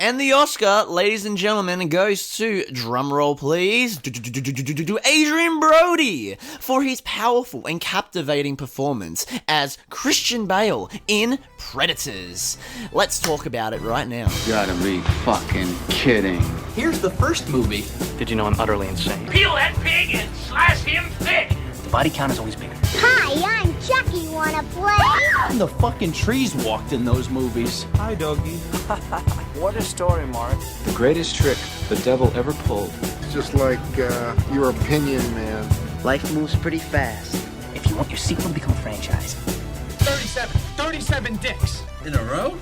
And the Oscar, ladies and gentlemen, goes to, drumroll please, Adrian Brody for his powerful and captivating performance as Christian Bale in Predators. Let's talk about it right now. You gotta be fucking kidding. Here's the first movie. Did you know I'm utterly insane? Peel that pig and slice him thick. The body count is always bigger. Hi, I'm Chucky. Wanna play? And the fucking trees walked in those movies. Hi, doggy. What a story, Mark. The greatest trick the devil ever pulled. It's just like your opinion, man. Life moves pretty fast. If you want your sequel to become a franchise. 37 dicks. In a row?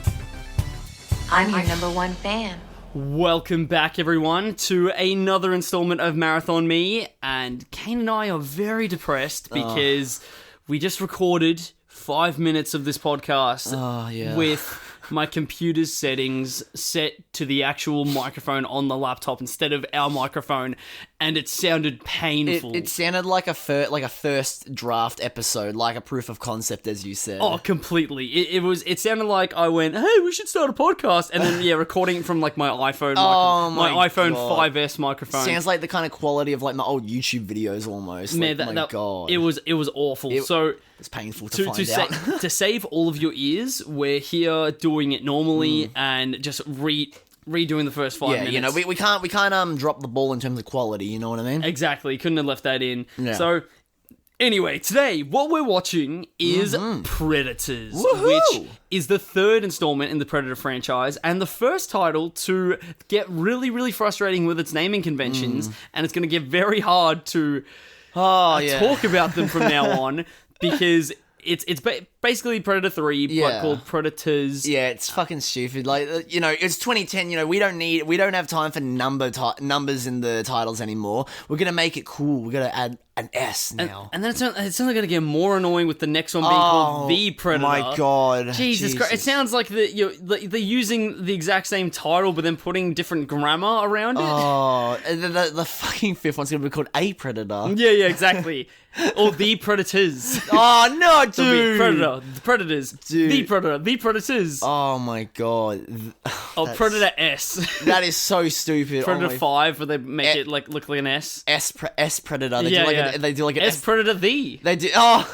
I'm your number one fan. Welcome back, everyone, to another installment of Marathon Me. And Kane and I are very depressed because we just recorded 5 minutes of this podcast with my computer's settings set to the actual microphone on the laptop instead of our microphone, and it sounded painful. It sounded like a first draft episode, like a proof of concept, as you said. Oh, completely. It sounded like I went, hey, we should start a podcast, and then recording it from like my iPhone, my iPhone God. 5S microphone. Sounds like the kind of quality of like my old YouTube videos almost. Man, God, it was awful. It's painful to find out. To save all of your ears, we're here doing it normally and just redoing the first 5 minutes. Yeah, you know, we can't drop the ball in terms of quality, you know what I mean? Exactly, couldn't have left that in. Yeah. So, anyway, today, what we're watching is Predators, which is the third installment in the Predator franchise, and the first title to get really, really frustrating with its naming conventions, and it's going to get very hard to talk about them from now on, because it's basically Predator 3, but called Predators. Yeah, it's fucking stupid. Like, you know, it's 2010. You know, we don't have time for numbers in the titles anymore. We're gonna make it cool. We're gonna add an S now. And then it's only gonna get more annoying with the next one being called The Predator. My God, Jesus Christ! It sounds like they're using the exact same title, but then putting different grammar around it. Oh, the fucking fifth one's gonna be called A Predator. Yeah, exactly. Or The Predators. Oh no, dude! Predator, the Predators, dude. The Predator, The Predators. Oh my God. Predator S. That is so stupid. Predator 5, where they make it like look like an S. S Predator. They do like an S Predator The. They do. Oh,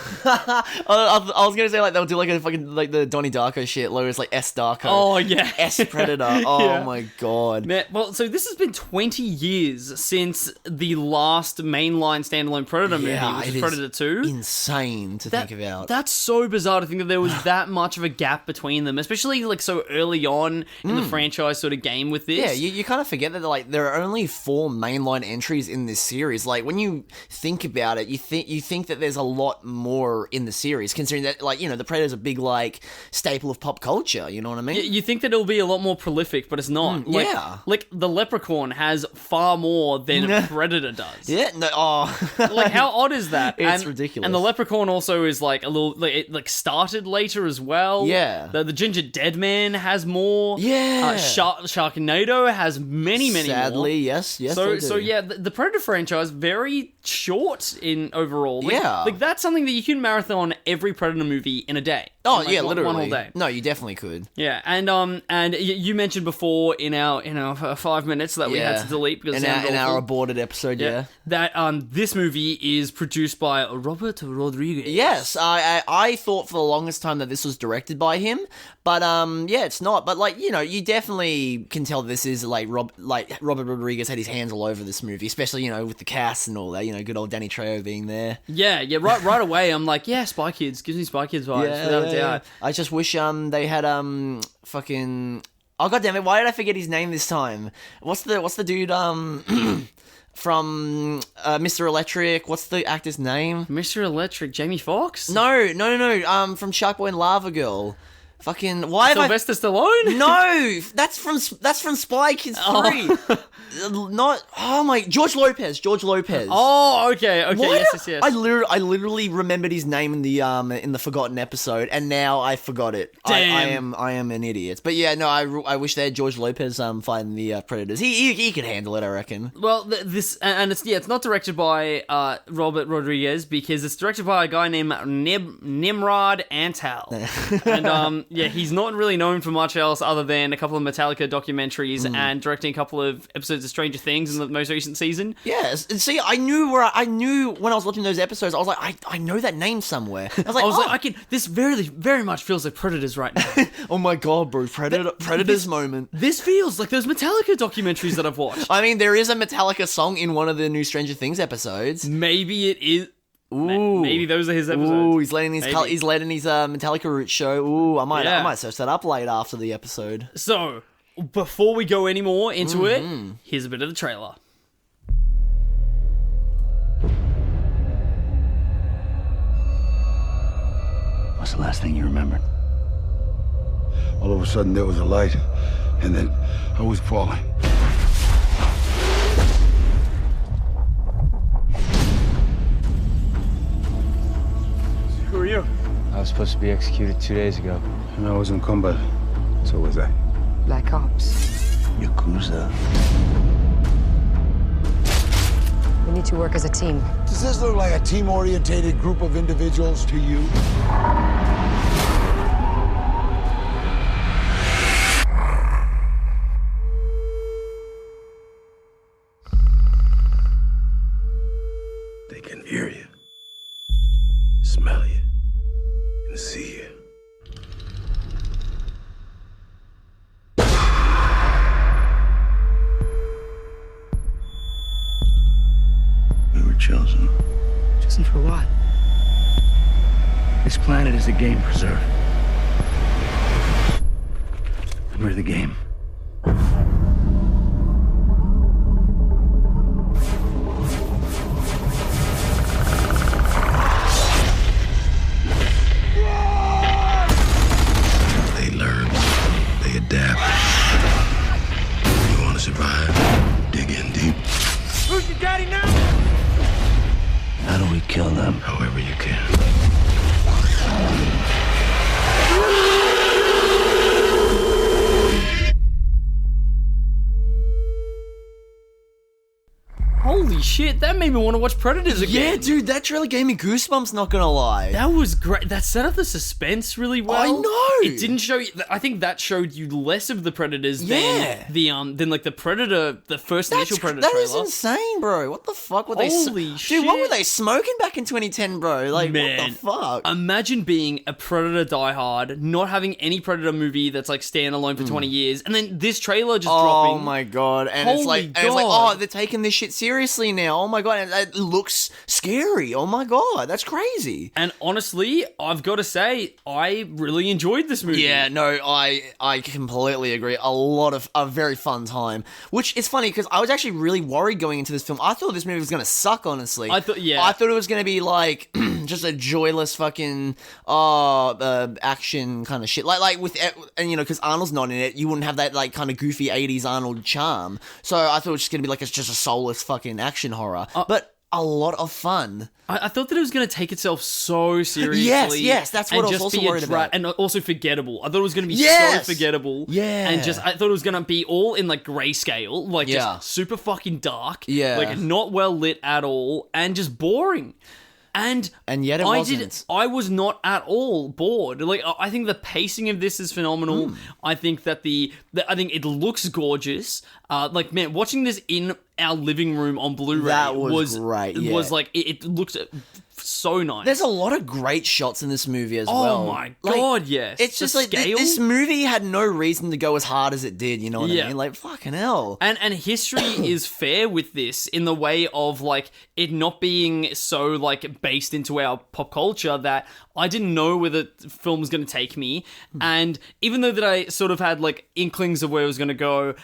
I was gonna say like they'll do like a fucking like the Donnie Darko shit, where it's like S Darko. Oh yeah, S Predator. Oh my God. Man, well, so this has been 20 years since the last mainline standalone Predator movie, which is Predator 2. Insane to think about. That's so bizarre to think that there was that much of a gap between them, especially like so early on in the franchise sort of game with this. Yeah, you kind of forget that like there are only 4 mainline entries in this series. Like when you think about it, you think that there's a lot more in the series, considering that like, you know, the Predator's a big like staple of pop culture. You know what I mean? You think that it'll be a lot more prolific, but it's not. Like the Leprechaun has far more than a Predator does. Yeah. No. Oh. Like how odd is that? It's ridiculous. And the Leprechaun also is like a little like it started later as well. Yeah. The Ginger Dead Man has more. Yeah. Sharknado has many more. Sadly, yes. So yeah, the Predator franchise very short in overall. Like that's something that you can marathon every Predator movie in a day. Oh like yeah, literally. One whole day. No, you definitely could. Yeah, and you mentioned before in our 5 minutes that we had to delete because in our aborted episode. Yeah. That this movie is produced by Robert Rodriguez. Yes, I thought for the longest time that this was directed by him, but it's not. But like, you know, you definitely can tell this is like Robert Rodriguez had his hands all over this movie, especially, you know, with the cast and all that. You know, good old Danny Trejo being there. Yeah. Right away, I'm like, yeah, Spy Kids gives me Spy Kids vibes without a doubt. I just wish they had fucking. Oh god damn it! Why did I forget his name this time? What's the dude from Mr. Electric? What's the actor's name? Mr. Electric, Jamie Foxx? No. From Shark Boy and Lava Girl. Fucking why? Sylvester Stallone? No, that's from Spy Kids 3. Not George Lopez. Oh, okay. Yes. I literally remembered his name in the forgotten episode, and now I forgot it. Damn. I am an idiot. But yeah, no, I wish they had George Lopez fighting the Predators. He could handle it, I reckon. Well, it's not directed by Robert Rodriguez because it's directed by a guy named Nimrod Antal, and he's not really known for much else other than a couple of Metallica documentaries and directing a couple of episodes of Stranger Things in the most recent season. Yes. See, I knew when I was watching those episodes, I was like, I know that name somewhere. I was like, this very much feels like Predators right now. Oh my god, bro, Predators moment. This feels like those Metallica documentaries that I've watched. I mean, there is a Metallica song in one of the new Stranger Things episodes. Maybe it is. Ooh. Maybe those are his episodes. Ooh, he's letting his Metallica Roots show. Ooh, I might search that up later after the episode. So, before we go any more into it, here's a bit of the trailer. What's the last thing you remembered? All of a sudden there was a light, and then I was falling. Who are you? I was supposed to be executed 2 days ago. And I was in combat. So was I. Black Ops. Yakuza. We need to work as a team. Does this look like a team-orientated group of individuals to you? They can hear you, smell you, and see you. We were chosen. Chosen for what? This planet is a game preserve. And we're the game. They learn, they adapt. You want to survive? Dig in deep. Who's your daddy now? How do we kill them? However you can. Holy shit, that made me want to watch Predators again. Yeah, dude, that trailer gave me goosebumps, not gonna lie. That was great. That set up the suspense really well. I know. It didn't show you. I think that showed you less of the Predators than like the Predator, the first initial Predator That trailer. is insane, bro. What the fuck were they? Holy shit. Dude, what were they smoking back in 2010, bro? Like, Man, what the fuck? Imagine being a Predator diehard, not having any Predator movie that's like standalone for 20 years, and then this trailer just dropping. Oh my god! And Holy it's like, God. oh, they're taking this shit seriously now. Oh my god, and it looks scary. Oh my god, that's crazy. And honestly, I've got to say, I really enjoyed this movie. Yeah, no, I completely agree. A very fun time. Which is funny because I was actually really worried going into this film. I thought this movie was gonna suck. Honestly, I thought it was gonna be like just a joyless fucking action kind of shit. Like with, and you know, because Arnold's not in it, you wouldn't have that like kind of goofy 80s Arnold charm. So I thought it was just gonna be like just a soulless fucking action horror, but a lot of fun. I thought that it was going to take itself so seriously. Yes, that's what I was also worried about. And also forgettable. I thought it was going to be so forgettable. Yeah. And I thought it was going to be all in like grayscale, like just super fucking dark. Yeah. Like not well lit at all, and just boring. And yet it wasn't. I was not at all bored. Like I think the pacing of this is phenomenal. I think that I think it looks gorgeous. Like man, watching this in our living room on Blu-ray was great. It was like it looked so nice. There's a lot of great shots in this movie as well. Oh my god, yes. It's just like this movie had no reason to go as hard as it did, you know what I mean? Like fucking hell. And history is fair with this in the way of like it not being so like based into our pop culture that I didn't know where the film was going to take me. And even though that I sort of had like inklings of where it was going to go,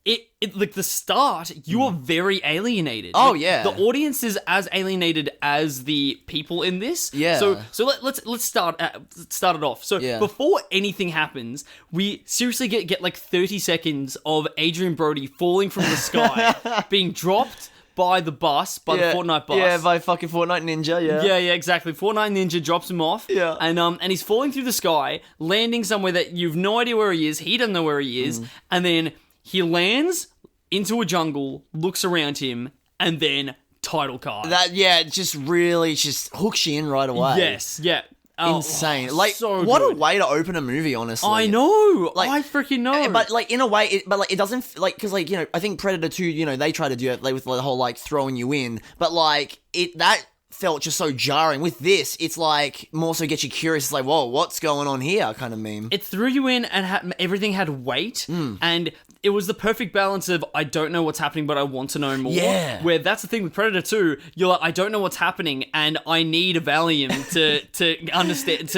it like the start, you are very alienated. Oh like, yeah, the audience is as alienated as the people in this. Yeah. So let's start it off. So before anything happens, we seriously get like 30 seconds of Adrian Brody falling from the sky, being dropped by the bus, by the Fortnite bus. Yeah, by fucking Fortnite Ninja, Yeah, exactly. Fortnite Ninja drops him off. Yeah. And he's falling through the sky, landing somewhere that you've no idea where he is. He doesn't know where he is. And then he lands into a jungle, looks around him, and then title card. That it just really just hooks you in right away. Yes, yeah. insane. Like, so what good. a way to open a movie, honestly. I know. Like, I freaking know. But like in a way, it doesn't like because like I think Predator 2, they try to do it like with the whole like throwing you in, but like that felt just so jarring. With this, it's like more so gets you curious. It's like, whoa, what's going on here? Kind of meme. It threw you in, and everything had weight, and it was the perfect balance of I don't know what's happening, but I want to know more. Yeah. Where that's the thing with Predator 2, you're like, I don't know what's happening, and I need a Valium to understand,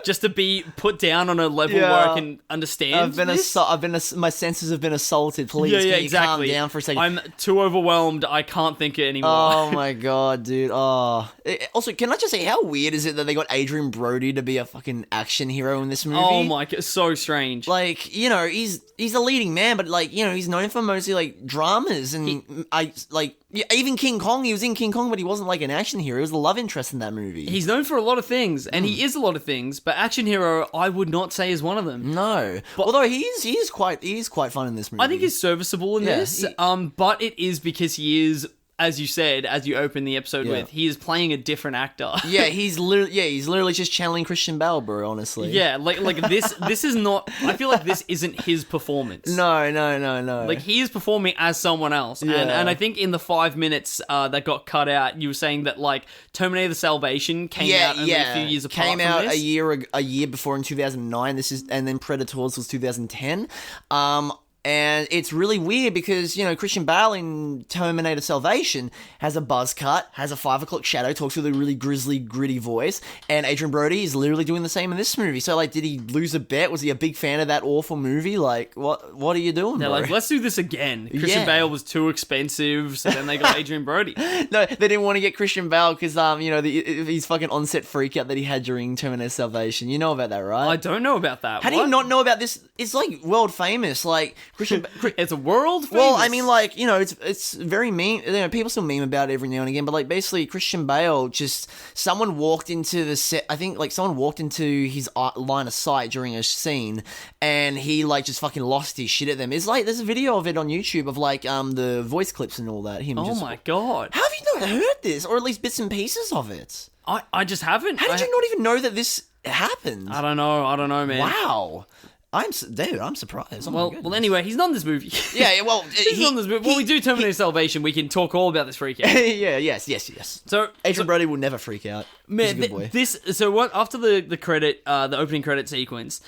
just to be put down on a level where I can understand. My senses have been assaulted. Please, can you calm down for a second? I'm too overwhelmed. I can't think anymore. Oh my god, dude. Oh. Also, can I just say, how weird is it that they got Adrian Brody to be a fucking action hero in this movie? Oh my god, so strange. Like, he's a leading man, but like, he's known for mostly like dramas, and even King Kong. He was in King Kong, but he wasn't like an action hero. He was the love interest in that movie. He's known for a lot of things, and he is a lot of things, but action hero, I would not say is one of them. No, but although he is quite fun in this movie. I think he's serviceable in this. But it is because he is, as you said, as you open the episode with, he is playing a different actor. He's literally just channeling Christian Bale, bro, honestly. Yeah, like this is not, I feel like this isn't his performance. No. Like, he is performing as someone else. Yeah. And I think in the 5 minutes that got cut out, you were saying that, like, Terminator the Salvation came out only a few years apart came from out this. a year before in 2009. And then Predators was 2010. And it's really weird because, Christian Bale in Terminator Salvation has a buzz cut, has a 5 o'clock shadow, talks with a really grisly, gritty voice, and Adrian Brody is literally doing the same in this movie. So, like, did he lose a bet? Was he a big fan of that awful movie? Like, what are you doing, They're bro? like, let's do this again. Christian Bale was too expensive, so then they got Adrian Brody. No, they didn't want to get Christian Bale because, his fucking on-set freak out that he had during Terminator Salvation. You know about that, right? I don't know about that. How do you not know about this? It's, like, world famous. Like, Christian... It's a world famous. Well, I mean, like, it's very meme. People still meme about it every now and again, but, like, basically, Christian Bale someone walked into the set. I think, like, someone walked into his line of sight during a scene, and he, like, just fucking lost his shit at them. It's like, there's a video of it on YouTube of, like, the voice clips and all that. My god. How have you not heard this? Or at least bits and pieces of it? I just haven't. How did you not even know that this happened? I don't know, man. Wow. I'm surprised. Oh well, anyway, he's not in this movie. Yeah, well, he's not in this movie. When we do Terminator Salvation, we can talk all about this freak out. yes. So Adrian Brody will never freak out. Man, He's a good boy. After the credit, the opening credit sequence,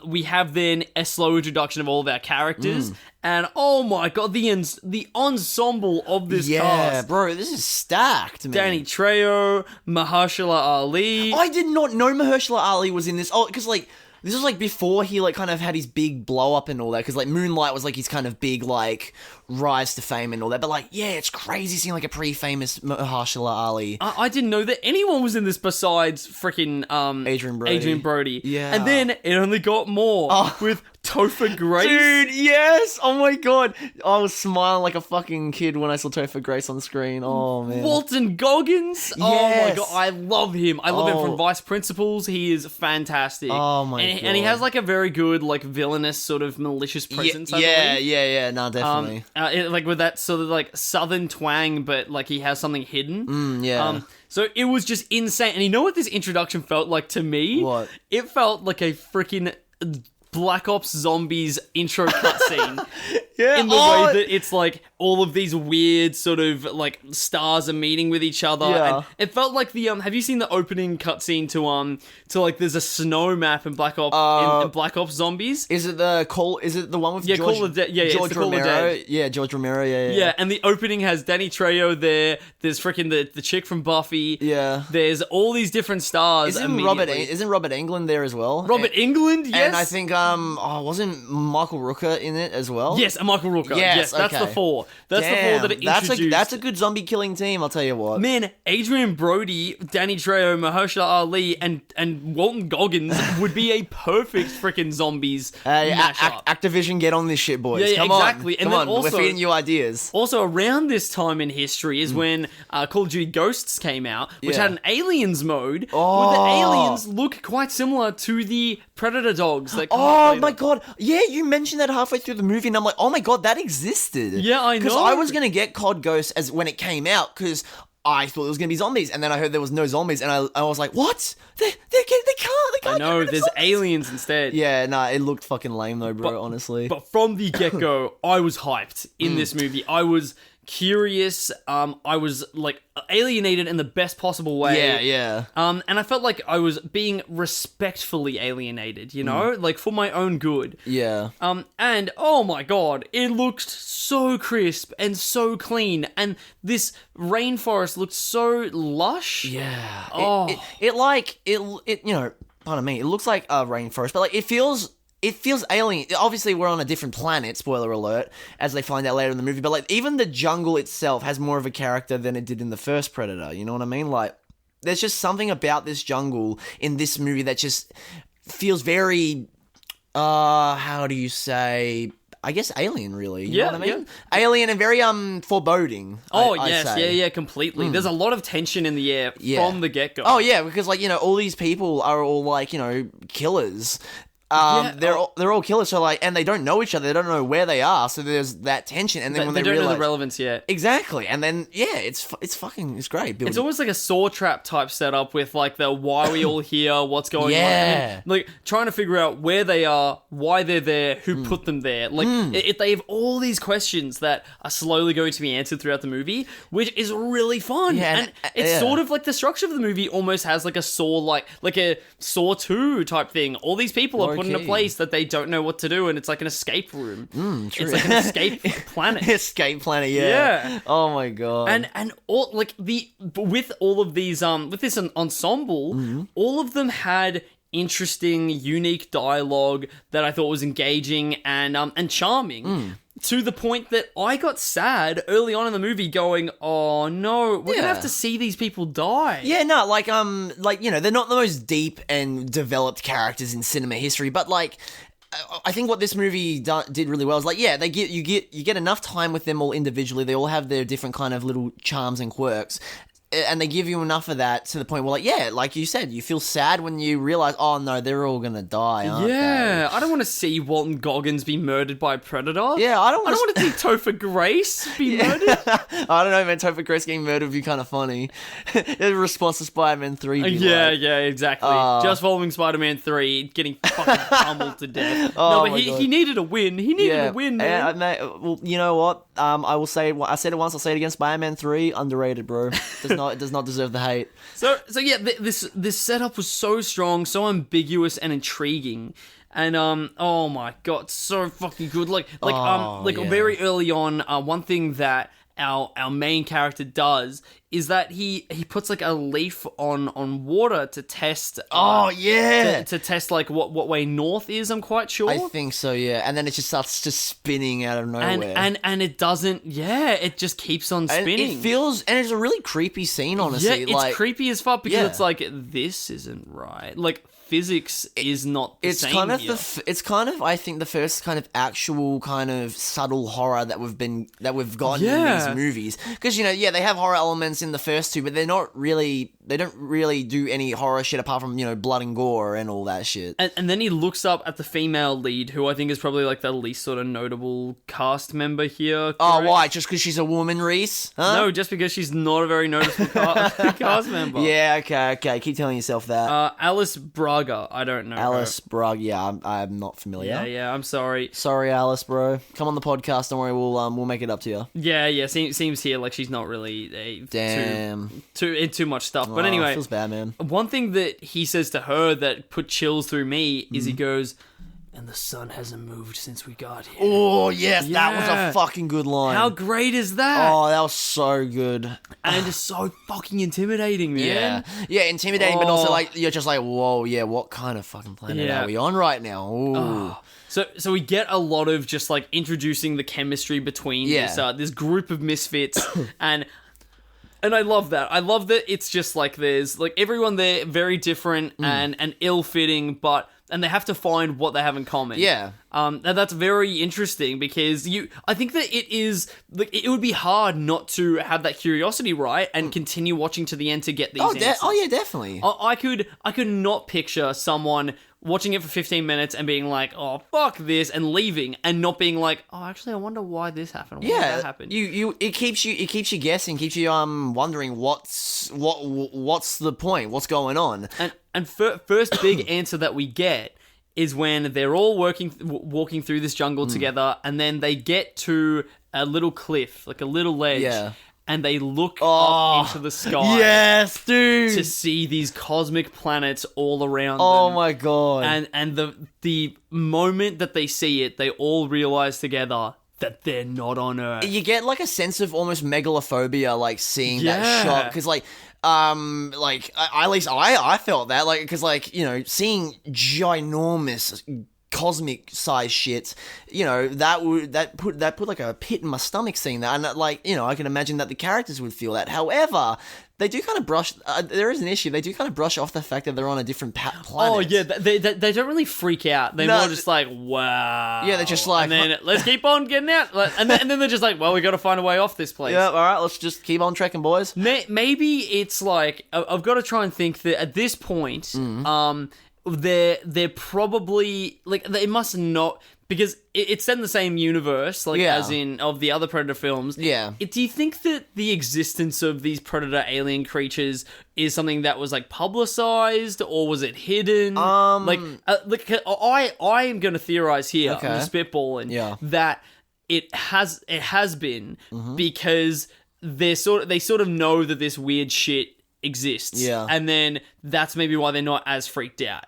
we have then a slow introduction of all of our characters, and oh my god, the ensemble of this cast. Yeah, bro, this is stacked, man. Danny Trejo, Mahershala Ali. I did not know Mahershala Ali was in this. Oh, because like. This was, like, before he, like, kind of had his big blow-up and all that, because, like, Moonlight was, like, his kind of big, like, rise to fame and all that, but, like, yeah, it's crazy seeing, like, a pretty-famous Mahershala Ali. I didn't know that anyone was in this besides freaking, Adrian Brody. Yeah. And then it only got more with Topher Grace. Dude, yes! Oh my god! I was smiling like a fucking kid when I saw Topher Grace on screen. Oh, man. Walton Goggins! Yes. Oh my god, I love him. I love him from Vice Principals. He is fantastic. Oh my god. And he has like a very good, like, villainous sort of malicious presence, I believe. Yeah, no, definitely. Like with that sort of like southern twang, but like he has something hidden. So it was just insane. And you know what this introduction felt like to me? What? It felt like a freaking Black Ops Zombies intro cutscene. Yeah, in the way that it's like all of these weird sort of like stars are meeting with each other. Yeah. And it felt like the have you seen the opening cutscene to like there's a snow map in Black Ops in Black Ops Zombies? Is it the one with George, Call of the Dead? Yeah, George it's the Romero? Call of Dead. Yeah, George Romero. Yeah, and the opening has Danny Trejo there. There's freaking the chick from Buffy. Yeah. There's all these different stars. Isn't Robert Englund there as well? Robert Englund, yes. And I think wasn't Michael Rooker in it as well? Yes, and Michael Rooker. Yes, that's okay. the four. That's the four that it introduced. That's a good zombie killing team, I'll tell you what. Man, Adrian Brody, Danny Trejo, Mahershala Ali, and Walton Goggins would be a perfect freaking zombies mashup. Activision, get on this shit, boys. Come exactly. on. Come on, we're feeding you ideas. Also, around this time in history is when Call of Duty Ghosts came out, which had an aliens mode, where the aliens look quite similar to the Predator dogs. That my god. Yeah, you mentioned that halfway through the movie, and I'm like, oh my god, that existed. Yeah, I know. Because I was going to get COD Ghosts as when it came out, because I thought there was going to be zombies, and then I heard there was no zombies, and I was like, what? They can't I know, get rid of there's zombies. aliens instead. Yeah, nah, it looked fucking lame though, bro, honestly. But from the get-go, I was hyped in this movie. I was curious. I was like alienated in the best possible way. Yeah. And I felt like I was being respectfully alienated, you know, like for my own good. Yeah. And oh my god, it looked so crisp and so clean, and this rainforest looked so lush. Yeah. Oh, It you know, pardon me, it looks like a rainforest, but like it feels alien. Obviously, we're on a different planet, spoiler alert, as they find out later in the movie. But, like, even the jungle itself has more of a character than it did in the first Predator. You know what I mean? Like, there's just something about this jungle in this movie that just feels very, how do you say... I guess alien, really. You know what I mean? Yeah. Alien and very yes, foreboding. I'd say. yeah, completely. There's a lot of tension in the air from the get-go. Oh, yeah, because, like, you know, all these people are all, like, you know, killers. They're all killers, so like, and they don't know each other. They don't know where they are, so there's that tension. And then when they don't realize know the relevance yet, exactly, and then it's great. It's almost like a Saw trap type setup with like the why are we all here, what's going on, Yeah. like trying to figure out where they are, why they're there, who put them there. Like they have all these questions that are slowly going to be answered throughout the movie, which is really fun. Yeah, and it's sort of like the structure of the movie almost has like a Saw like a Saw 2 type thing. All these people are put in a place that they don't know what to do, and it's like an escape room. True. It's like an escape planet. Escape planet, yeah. Oh my god. And all like with all of these with this ensemble, all of them had interesting, unique dialogue that I thought was engaging and charming. To the point that I got sad early on in the movie going, oh no, we're gonna have to see these people die. Yeah, no, like, you know, they're not the most deep and developed characters in cinema history, but, like, I think what this movie did really well is, like, yeah, you get enough time with them all individually. They all have their different kind of little charms and quirks. And they give you enough of that to the point where, like, yeah, like you said, you feel sad when you realize, oh no, they're all gonna die, aren't they? I don't want to see Walton Goggins be murdered by a predator. Yeah, I don't want to see Topher Grace be murdered. I don't know, man. Topher Grace getting murdered would be kind of funny. The response to Spider-Man 3. Yeah, exactly. Just following Spider-Man 3, getting fucking pummeled to death. But he needed a win. He needed a win, man. Well, you know what? I will say I said it once. I'll say it again. Spider-Man 3, underrated, bro. It does not deserve the hate. So yeah, this setup was so strong, so ambiguous and intriguing, and oh my god, so fucking good. Very early on, one thing that our main character does is that he puts like a leaf on water to test. To test like what way north is. I'm quite sure. I think so. Yeah, and then it just starts spinning out of nowhere. And it doesn't. Yeah, it just keeps on spinning. And it feels, and it's a really creepy scene. Honestly, yeah, it's creepy as fuck because it's like this isn't right. Like physics is not the same here. It's kind of I think the first kind of actual kind of subtle horror that we've gotten in these movies, because you know they have horror elements in the first two, but they don't really do any horror shit apart from, you know, blood and gore and all that shit. And then he looks up at the female lead, who I think is probably like the least sort of notable cast member here. Correct? Oh, why? Just because she's a woman, Reese? Huh? No, just because she's not a very noticeable cast member. Yeah, okay. Keep telling yourself that. Alice Braga. I don't know. Alice Braga. Yeah, I'm not familiar. Yeah. I'm sorry. Sorry, Alice, bro. Come on the podcast. Don't worry. We'll make it up to you. Yeah. Seems here like she's not really too much stuff. But anyway, feels bad, man. One thing that he says to her that put chills through me is he goes, "And the sun hasn't moved since we got here." Oh, yes, that was a fucking good line. How great is that? Oh, that was so good. And it's so fucking intimidating, man. Yeah, intimidating, but also like you're just like, whoa, yeah, what kind of fucking planet are we on right now? Ooh. So we get a lot of just like introducing the chemistry between this group of misfits and I love that. I love that it's just like there's like everyone there very different and ill-fitting, and they have to find what they have in common. Yeah. And that's very interesting because I think that it is like it would be hard not to have that curiosity, right, and continue watching to the end to get these answers. Oh yeah, definitely. I could not picture someone watching it for 15 minutes and being like, oh, fuck this, and leaving, and not being like, oh, actually, I wonder why this happened. Why did that happen? It keeps you guessing, keeps you wondering what's the point, what's going on. And first big answer that we get is when they're all walking through this jungle together, and then they get to a little cliff, like a little ledge, and they look up into the sky. Yes, dude! To see these cosmic planets all around them. Oh my god. And the moment that they see it, they all realize together that they're not on Earth. You get like a sense of almost megalophobia, like seeing that shot, because at least I felt that, like, because like, you know, seeing ginormous cosmic size shit, you know, that put like a pit in my stomach seeing that, and like, you know, I can imagine that the characters would feel that. However, they do kind of brush. There is an issue. They do kind of brush off the fact that they're on a different planet. Oh yeah, they don't really freak out. They're more just like, wow. Yeah, they're just like, and then let's keep on getting out. And then they're just like, well, we got to find a way off this place. Yeah, all right, let's just keep on trekking, boys. Maybe it's like, I've got to try and think that at this point, they're probably like, they must not, because it's set in the same universe, like as in of the other Predator films. Yeah. Do you think that the existence of these Predator alien creatures is something that was like publicized, or was it hidden? I am going to theorize here. Okay. I'm just spitballing that it has been because they sort of know that this weird shit exists. Yeah. And then that's maybe why they're not as freaked out.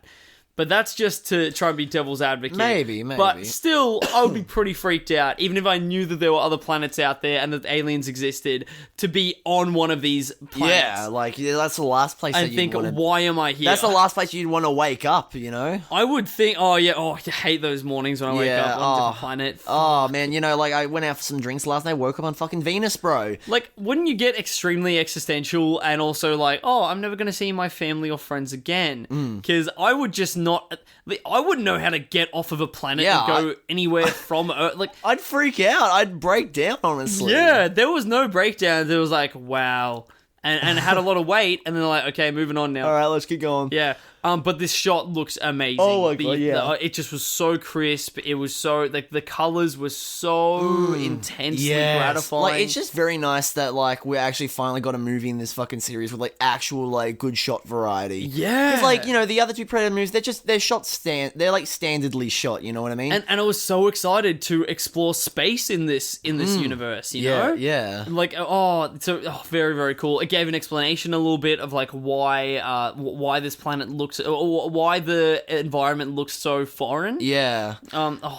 But that's just to try and be devil's advocate. Maybe. But still, I would be pretty freaked out, even if I knew that there were other planets out there and that aliens existed, to be on one of these planets. Yeah, like, that's the last place that and you'd think, want to... why am I here? That's the last place you'd want to wake up, you know? I would think, I hate those mornings when I wake up on a different planet. Oh, man, you know, like, I went out for some drinks last night, woke up on fucking Venus, bro. Like, wouldn't you get extremely existential and also like, I'm never going to see my family or friends again? Because I would just not... I wouldn't know how to get off of a planet and go anywhere from Earth. Like, I'd freak out. I'd break down, honestly. Yeah, there was no breakdown. There was like, wow. And it had a lot of weight, and then they're like, okay, moving on now. All right, let's keep going. Yeah. But this shot looks amazing. Oh my god, yeah. It just was so crisp. It was so, like, the colors were so intensely gratifying. Like, it's just very nice that, like, we actually finally got a movie in this fucking series with, like, actual, like, good shot variety. Yeah. Because, like, you know, the other two Predator movies, they're shot they're, like, standardly shot, you know what I mean? And I was so excited to explore space in this universe, you know? Yeah. Like, very, very cool. It gave an explanation a little bit of, like, why this planet looks, or why the environment looks so foreign. Yeah.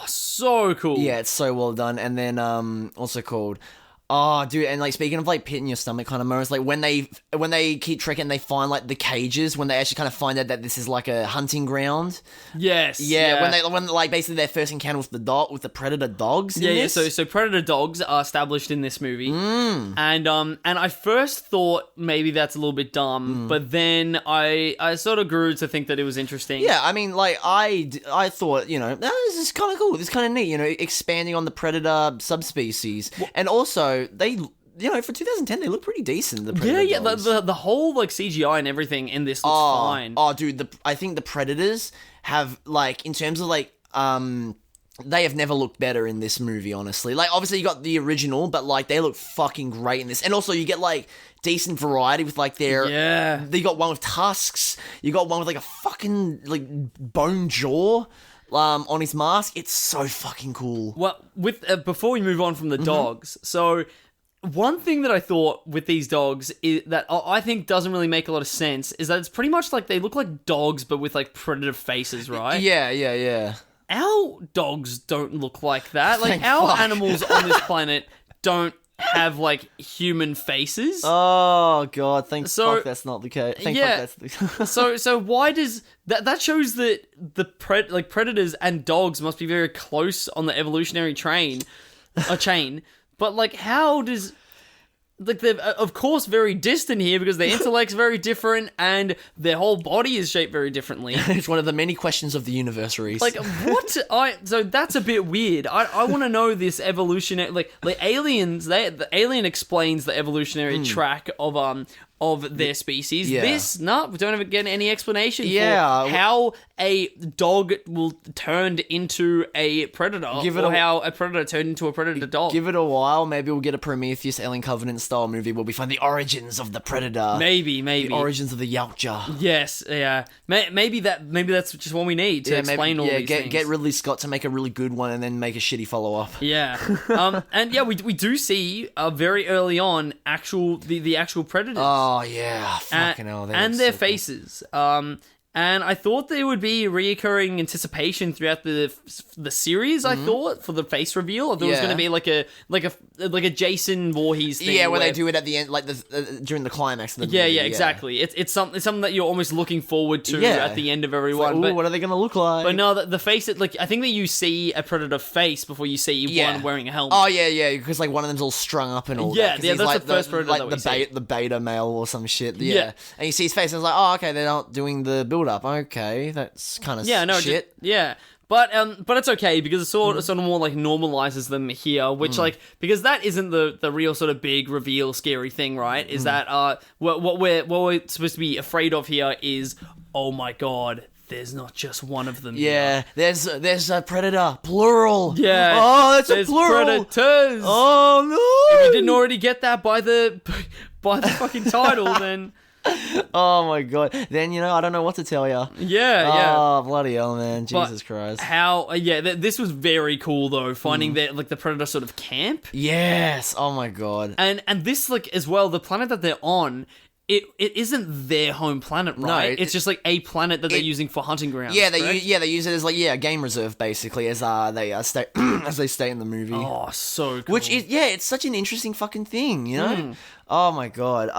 So cool. Yeah, it's so well done. And then, also called... Oh, dude, and like speaking of like pit in your stomach kind of moments, like when they keep trekking, they find like the cages, when they actually kind of find out that this is like a hunting ground. Yes. Yeah. When like basically their first encounter with the predator dogs. Yeah. So predator dogs are established in this movie, and I first thought maybe that's a little bit dumb, but then I sort of grew to think that it was interesting. Yeah, I mean, like I thought, you know, this is kind of cool, this is kind of neat, you know, expanding on the predator subspecies, and also. They, you know, for 2010, they look pretty decent. The Predator dogs. The whole like CGI and everything in this looks fine. Oh, dude, I think the Predators have like, in terms of like, they have never looked better in this movie. Honestly, like obviously you got the original, but like they look fucking great in this, and also you get like decent variety with like their They got one with tusks. You got one with like a fucking like bone jaw. On his mask, it's so fucking cool. Well, with before we move on from the dogs, so one thing that I thought with these dogs is that I think doesn't really make a lot of sense is that it's pretty much like they look like dogs but with like predator faces, right? Yeah. Our dogs don't look like that. Like Thank our fuck. animals on this planet don't have like human faces. Oh god, thank fuck that's not the case. Thank fuck that's the so why does that shows that the predators and dogs must be very close on the evolutionary chain, but like how does like they're of course very distant here because their intellect's very different and their whole body is shaped very differently. It's one of the many questions of the universe, Reese. Like what? So that's a bit weird. I want to know this evolutionary like aliens. The alien explains the evolutionary track of of their species. Yeah. This, no, we don't even get any explanation Yeah. for how a dog will turned into a predator, how a predator turned into a predator dog. Give it a while, maybe we'll get a Prometheus Alien Covenant style movie where we find the origins of the predator. Maybe. The origins of the Yautja. Yes, yeah. Maybe that's just what we need to explain all these things. Get Ridley Scott to make a really good one and then make a shitty follow-up. Yeah. And yeah, we do see very early on the actual predators. Oh yeah, fucking hell. And their faces. And I thought there would be reoccurring anticipation throughout the series. I thought for the face reveal, there was going to be like a Jason Voorhees thing. Yeah, where they do it at the end, like during the climax of the movie. Yeah, exactly. It's something that you're almost looking forward to at the end of every one. Like, what are they going to look like? But no, the face. I think that you see a predator face before you see one wearing a helmet. Oh yeah, because like one of them's all strung up and all. Yeah, that, that's like the first predator like that we see. the beta male or some shit. Yeah, and you see his face, and it's like, oh, okay, they're not doing the build up. Okay, that's kind of shit. But it's okay because it sort of more like normalizes them here, which because that isn't the real sort of big reveal scary thing, right? Is that what we're supposed to be afraid of here is, oh my god, there's not just one of them. Yeah, there's a predator, plural. Yeah. Oh, that's there's a plural. Predators. Oh no! If you didn't already get that by the fucking title, then. Oh my god! Then I don't know what to tell you. Yeah. Oh bloody hell, man! Jesus Christ! How? This was very cool though. Finding that the predator sort of camp. Yes. Oh my god. And this as well. The planet that they're on. It isn't their home planet, right? No, it's just like a planet that they're using for hunting grounds. Yeah, they use it as a game reserve basically, as they stay as they stay in the movie. Oh, so cool. Which is it's such an interesting fucking thing, you know. Oh my god.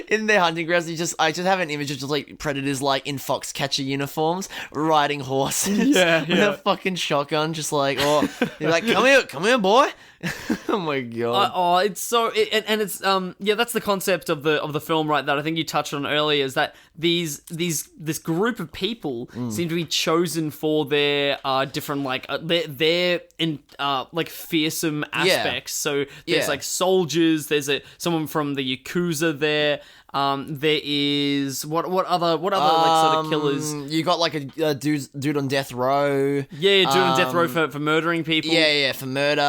In their hunting grounds, I just have an image of just like predators like in Foxcatcher uniforms riding horses. Yeah, with a fucking shotgun, just like you're like, come here, boy. Oh my god. It's so it's that's the concept of the film, right? That I think you touched on earlier is that this group of people seem to be chosen for their different their fearsome aspects. So there's like soldiers. There's someone from the Yakuza there. There is what other like sort of killers? You got like a dude on death row. Yeah, dude on death row for murdering people. Yeah, for murder.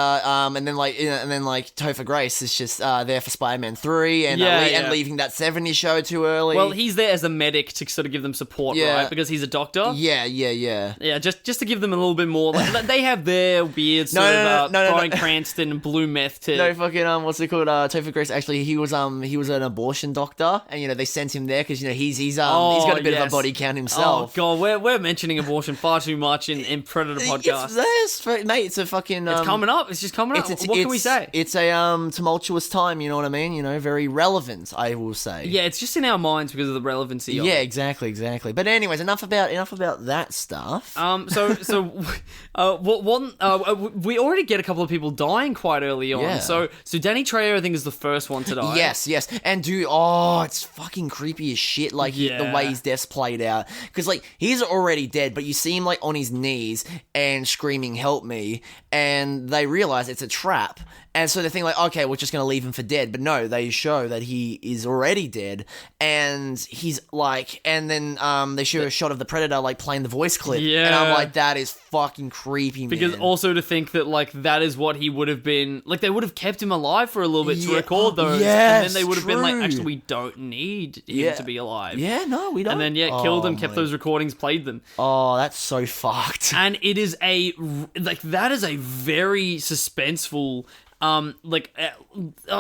And then Topher Grace is just there for Spider-Man 3 and leaving that 70s show too early. Well, he's there as a medic to sort of give them support, right? Because he's a doctor. Yeah. Yeah, just to give them a little bit more. Like, they have their weird sort of Bryan Cranston and blue meth to. No fucking what's it called? Topher Grace actually he was an abortion doctor. And they sent him there because he's got a bit of a body count himself. Oh god, we're mentioning abortion far too much in Predator podcast. Mate, it's a fucking. It's coming up. It's just coming up. What can we say? It's a tumultuous time. You know what I mean? Very relevant. I will say. Yeah, it's just in our minds because of the relevancy. Of it. Exactly. But anyways, enough about that stuff. We already get a couple of people dying quite early on. Yeah. So Danny Trejo I think is the first one to die. Yes, and dude, it's fucking creepy as shit, the way his death's played out. Because, he's already dead, but you see him, on his knees and screaming, help me, and they realize it's a trap. And so they think, okay, we're just going to leave him for dead. But no, they show that he is already dead, and he's, and then they show a shot of the Predator, playing the voice clip. Yeah. And I'm like, that is fucking creepy, man. Because also to think that, that is what he would have been, they would have kept him alive for a little bit to record those. Yes, and then they would have been actually, we don't need him to be alive. Yeah, no, we don't. And then, killed him, kept those recordings, played them. Oh, that's so fucked. And it is that is a very suspenseful,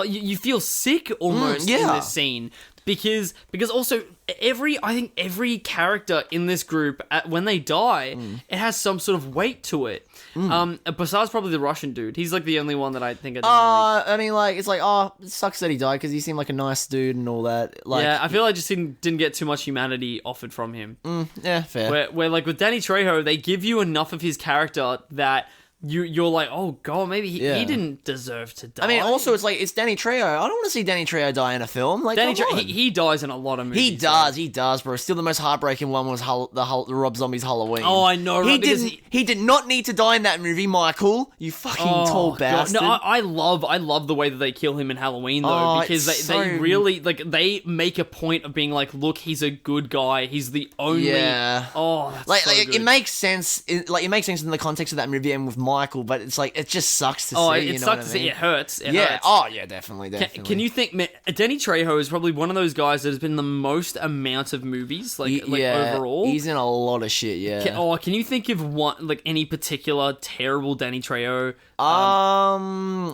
you feel sick almost in this scene. Because also I think every character in this group when they die, it has some sort of weight to it. Besides probably the Russian dude, he's the only one that I think. I mean, it's it sucks that he died because he seemed like a nice dude and all that. I feel I just didn't get too much humanity offered from him. Yeah, fair. Where with Danny Trejo, they give you enough of his character that you're like, oh god, maybe he didn't deserve to die. I mean, also it's like it's Danny Trejo. I don't want to see Danny Trejo die in a film. Like Danny Trejo, he dies in a lot of movies. He does, bro. Still, the most heartbreaking one was the Rob Zombie's Halloween. Oh, I know. Right? He did not need to die in that movie, Michael. You fucking tall bastard. No, I love the way that they kill him in Halloween though, because they really like they make a point of being like, look, he's a good guy. He's the only. Yeah. Oh, that's like, so like good. it makes sense. It makes sense in the context of that movie and with Michael, but it's like it just sucks to see. It you know sucks what I to mean? see. It hurts. It yeah. hurts. Oh yeah, definitely. Can you think? Man, Danny Trejo is probably one of those guys that has been the most amount of movies, like overall. He's in a lot of shit. Yeah. Can you think of one like any particular terrible Danny Trejo? I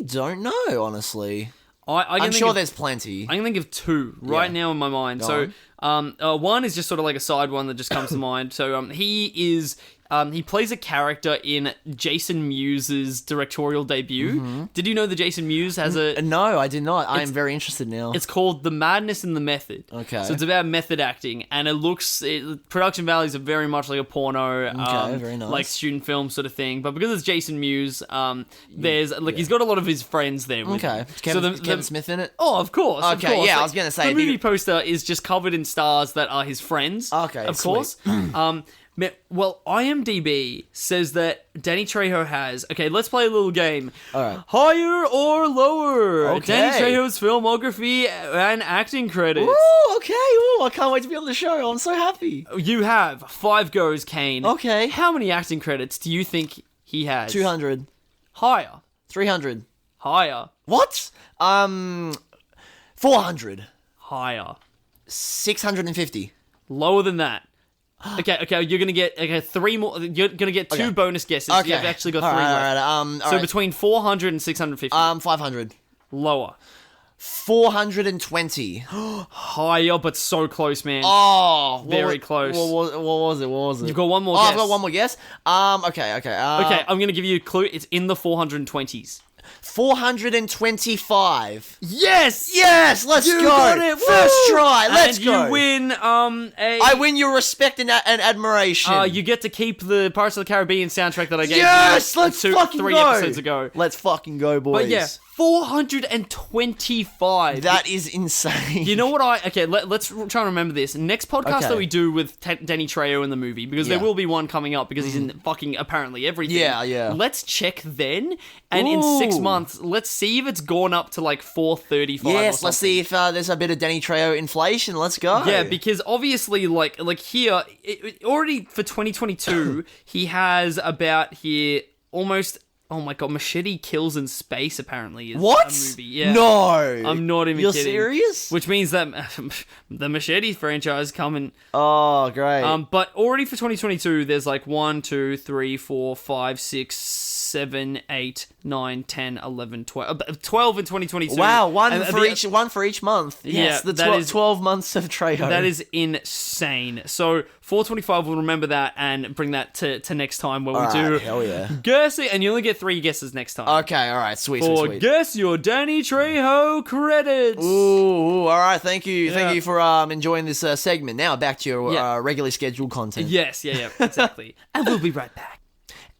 don't know, honestly. I'm sure there's plenty. I can think of two right now in my mind. One is just sort of like a side one that just comes to mind. So he plays a character in Jason Mewes' directorial debut. Mm-hmm. Did you know that Jason Mewes has a... No, I did not. I am very interested now. It's called The Madness and the Method. Okay. So it's about method acting, and production values are very much like a porno, very nice. like student film sort of thing. But because it's Jason Mewes, he's got a lot of his friends there with him. Kevin Smith in it? Oh, of course. Okay, of course. yeah, I was going to say... The movie poster is just covered in stars that are his friends. Okay, of course. Well, IMDb says that Danny Trejo has... Okay, let's play a little game. All right. Higher or lower? Okay. Danny Trejo's filmography and acting credits. Ooh, okay. Ooh, I can't wait to be on the show. I'm so happy. You have 5 goes, Kane. Okay. How many acting credits do you think he has? 200. Higher. 300. Higher. What? 400. Higher. 650. Lower than that. Okay, you're gonna get 3 more. You're gonna get 2 bonus guesses. Okay. You've actually got 3 left. So between 400 and 650. 500. Lower. 420. Higher, but so close, man. Oh, very close. What was it? You've got one more guess. I've got one more guess. Okay. Okay, I'm gonna give you a clue. It's in the 420s. 425. Yes, let's you go. Got it. First try. Let's go. You win. I win your respect and admiration. You get to keep the Pirates of the Caribbean soundtrack that I gave you. Yes, let's fucking 3 go. episodes ago. Let's fucking go, boys. But yeah, 425. That is insane. You know what let's try and remember this. Next podcast that we do with Danny Trejo in the movie, because there will be one coming up because he's in fucking apparently everything. Yeah. Let's check then, and in 6 months, let's see if it's gone up to like 435. Yes, let's see if there's a bit of Danny Trejo inflation. Let's go. Yeah, because obviously, like here, already for 2022, he has about here almost... Oh my god, Machete Kills in Space apparently is what? A movie. Yeah. No! I'm not even You're kidding. serious? Which means that the Machete franchise coming. Oh, great. But already for 2022, there's like 1, 2, 3, 4, 5, 6, 7, 8, 9, 10, 11, 12. 12 in 2022. Wow, one for each month. Yes, yeah, the 12 months of Trejo. That is insane. So 425, we'll remember that and bring that to next time where we do hell yeah. guess it, and you only get 3 guesses next time. Okay, alright, sweet. Guess your Danny Trejo credits. Ooh, alright, thank you. Yeah. Thank you for enjoying this segment. Now back to your regularly scheduled content. Yes, exactly. And we'll be right back.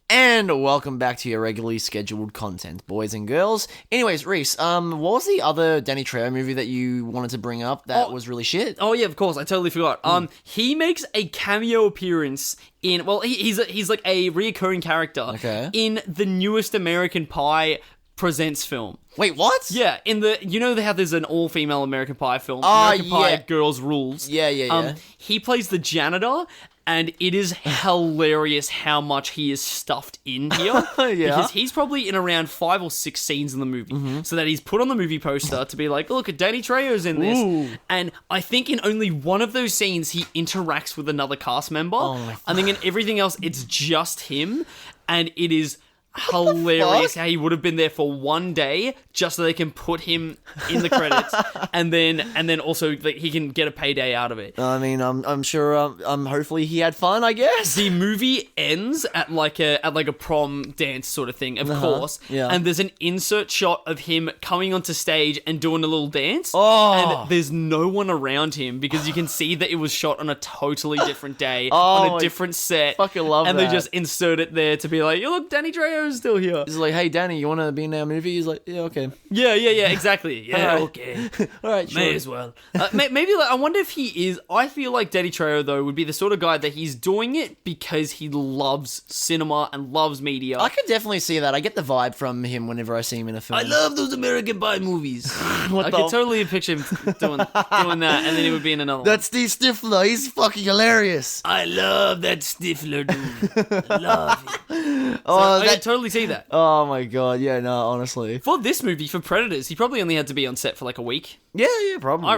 And welcome back to your regularly scheduled content, boys and girls. Anyways, Reese, what was the other Danny Trejo movie that you wanted to bring up that was really shit? Oh yeah, of course, I totally forgot. He makes a cameo appearance in, he's like a reoccurring character in the newest American Pie Presents film. Wait, what? Yeah, how there's an all-female American Pie film, American Pie Girls Rules. Yeah. He plays the janitor, and it is hilarious how much he is stuffed in here. Because he's probably in around 5 or 6 scenes in the movie. So that he's put on the movie poster to be like, look, Danny Trejo's in this. Ooh. And I think in only one of those scenes, he interacts with another cast member. I think in everything else, it's just him. And it is hilarious how he would have been there for one day just so they can put him in the credits, and then also like, he can get a payday out of it. I mean, I'm sure. Hopefully he had fun. I guess the movie ends at like a prom dance sort of thing, of course. Yeah. And there's an insert shot of him coming onto stage and doing a little dance. Oh. And there's no one around him because you can see that it was shot on a totally different day on a different set. Fucking love and that. they just insert it there to be like, "You look, Danny Trejo's still here." He's like, "Hey, Danny, you want to be in our movie?" He's like, "Yeah, okay." Yeah, exactly. Yeah, okay. All right, sure. May as well. Maybe like I wonder if he is. I feel like Danny Trejo though would be the sort of guy that he's doing it because he loves cinema and loves media. I could definitely see that. I get the vibe from him whenever I see him in a film. I love those American Pie movies. I could totally picture him doing that, and then he would be in another one. That's Steve Stifler. He's fucking hilarious. I love that Stifler dude. I love him. Oh, I could totally see that. Oh my god, yeah, no, honestly. For this movie, for Predators, he probably only had to be on set for like a week. Yeah, probably. I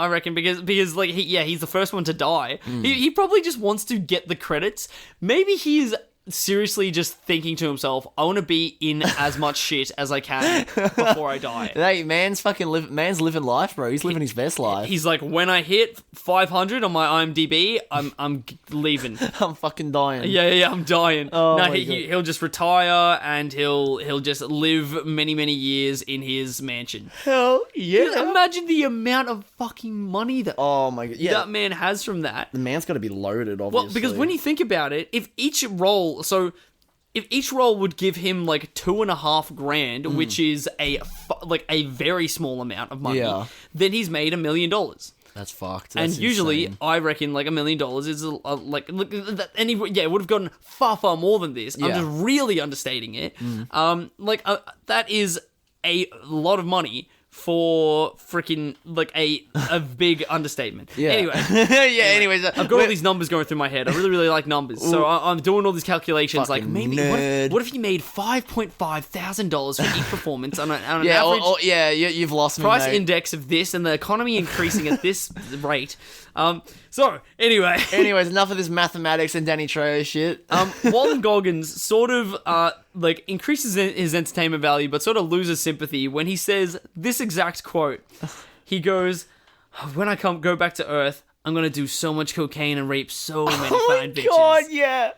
reckon because like he's the first one to die. He probably just wants to get the credits. Maybe he's seriously just thinking to himself, I want to be in as much shit as I can before I die. Hey, man's living life, bro. He's living his best life. He's like, when I hit 500 on my IMDb, I'm leaving. I'm fucking dying. Yeah, I'm dying. Oh no, my God. he'll just retire and he'll just live many, many years in his mansion. Hell yeah. Dude, imagine the amount of fucking money that that man has from that. The man's got to be loaded, obviously. Well, because when you think about it, if each role would give him like $2.5 grand, which is a very small amount of money, then he's made $1 million. That's fucked. And usually, insane. I reckon like $1 million is it would have gotten far more than this. I'm just really understating it. That is a lot of money for freaking like a big understatement. Yeah. Anyway. Anyways. I've got all these numbers going through my head. I really like numbers. So I'm doing all these calculations. Fucking Like maybe what if he made $5,500 for each performance on an average you've lost me, price mate. index of this and the economy increasing at this rate. So anyway. Anyways, enough of this mathematics and Danny Trejo shit. Walton Goggins sort of increases his entertainment value, but sort of loses sympathy when he says this exact quote. He goes, "When I go back to Earth, I'm gonna do so much cocaine and rape so many fine bitches." Oh my god, yeah.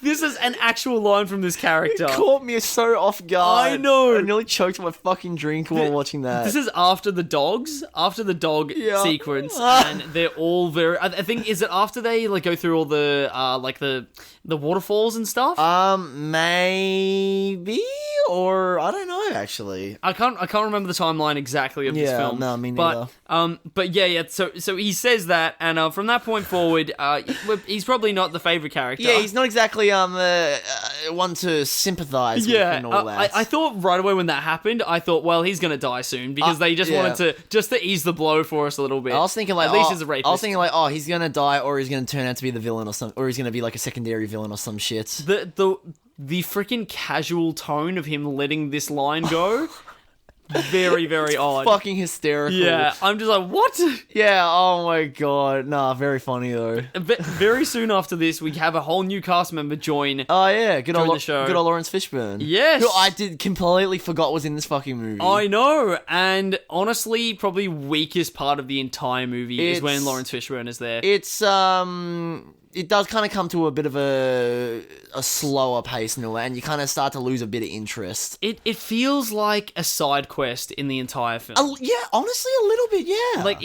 This is an actual line from this character. It caught me so off guard. I know. I nearly choked my fucking drink while watching that. This is after the dog sequence, and they're all very. I think is it after they like go through all the waterfalls and stuff. Maybe, or I don't know. Actually, I can't remember the timeline exactly of this film. No, me neither. But yeah. So he says that, and from that point forward, he's probably not the favorite character. Yeah, he's not exactly one to sympathize with and all that. I thought right away when that happened, I thought, well, he's gonna die soon because they just wanted to ease the blow for us a little bit. I was thinking like, at least he's a rapist. I was thinking like, he's gonna die, or he's gonna turn out to be the villain, or something, or he's gonna be like a secondary villain or some shit. The freaking casual tone of him letting this line go. Very, very odd. Fucking hysterical. Yeah, I'm just like, what? Yeah, oh my god. Nah, very funny though. Very soon after this, we have a whole new cast member join. Oh yeah, good old Lawrence Fishburne. Yes. Who I completely forgot was in this fucking movie. I know, and honestly, probably weakest part of the entire movie is when Lawrence Fishburne is there. It's it does kind of come to a bit of a slower pace and all that, and you kind of start to lose a bit of interest. It feels like a side quest in the entire film. Yeah, honestly, a little bit, yeah. Like,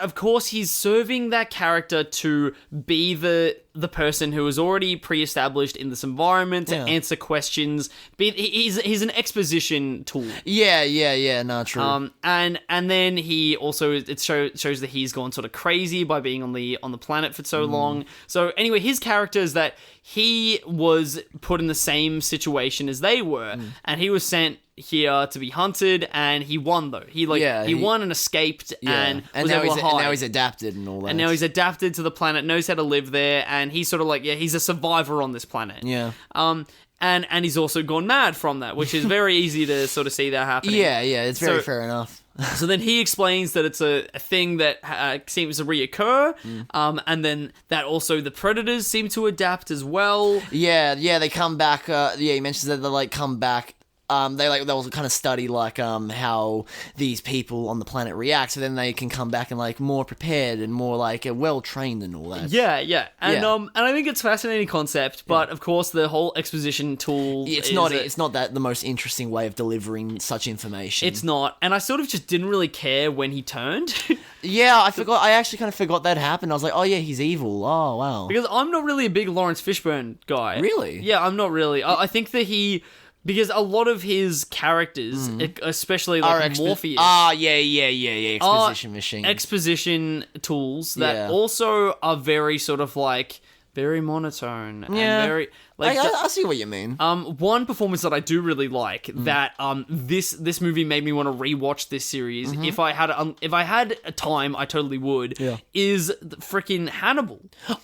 of course, he's serving that character to be the person who is already pre-established in this environment to answer questions. He's an exposition tool. Yeah, no, true. And then he also shows that he's gone sort of crazy by being on the planet for so long. So anyway, his character is that he was put in the same situation as they were, and he was sent here to be hunted, and he won though. He won and escaped, and was able to hide. And now he's adapted and all that. And now he's adapted to the planet, knows how to live there, and he's sort of like, he's a survivor on this planet. Yeah. And he's also gone mad from that, which is very easy to sort of see that happening. Yeah, it's very fair enough. So then he explains that it's a thing that seems to reoccur, and then that also the predators seem to adapt as well. Yeah, they come back. He mentions that they like come back. They'll kind of study like how these people on the planet react, so then they can come back and like more prepared and more like well trained and all that. Yeah, and I think it's a fascinating concept, but of course the whole exposition tool. It's not that the most interesting way of delivering such information. It's not, and I sort of just didn't really care when he turned. Yeah, I forgot. I actually kind of forgot that happened. I was like, oh yeah, he's evil. Oh wow. Because I'm not really a big Lawrence Fishburne guy. Really? Yeah, I'm not really. I think that because a lot of his characters, especially like Morpheus... exposition machine. Exposition tools that also are very sort of like... very monotone. And very... Like I see what you mean. One performance that I do really like that this movie made me want to rewatch this series. If I had a time, I totally would. Yeah. Is freaking Hannibal.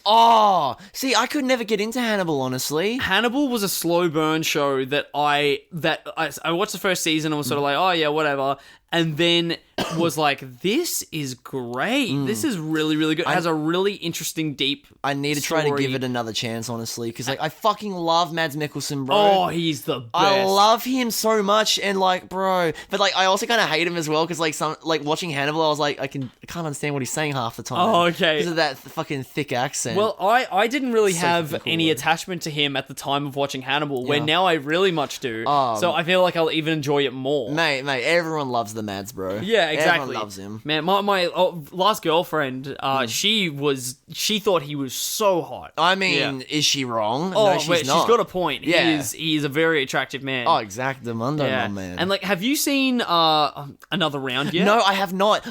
Oh, see, I could never get into Hannibal, honestly. Hannibal was a slow burn show that I watched the first season and was sort of like, oh yeah, whatever. And then was like, this is great. This is really, really good. It has a really interesting, deep I need to story. try to give it another chance, honestly, because like I fucking love Mads Mikkelsen, bro. Oh, he's the best. I love him so much, and like, bro, but like I also kind of hate him as well because like watching Hannibal, I was like, I can't understand what he's saying half the time. Oh, okay. Because of that fucking thick accent. Well, I didn't really have fucking cool, any though. attachment to him at the time of watching Hannibal, where now I really much do. So I feel like I'll even enjoy it more. Mate, everyone loves the Mads, bro. Yeah, exactly. Everyone loves him. Man, my last girlfriend, she thought he was so hot. I mean, is she wrong? Oh, no, she's not. She's got a point. Yeah. He is a very attractive man. Oh, exactly, my man. And like, have you seen Another Round yet? No, I have not.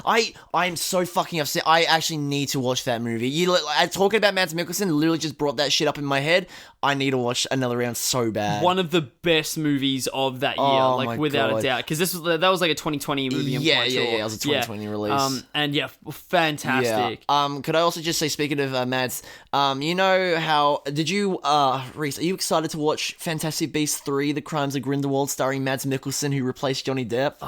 I'm so fucking upset. I actually need to watch that movie. Talking about Mads Mikkelsen literally just brought that shit up in my head. I need to watch Another Round so bad. One of the best movies of that year, like without a doubt. Because that was like a 2020 movie. Yeah, it was a 2020 release. And yeah, fantastic. Yeah. Could I also just say, speaking of Mads, you know how Reese, are you excited to watch Fantastic Beasts 3: The Crimes of Grindelwald, starring Mads Mikkelsen, who replaced Johnny Depp?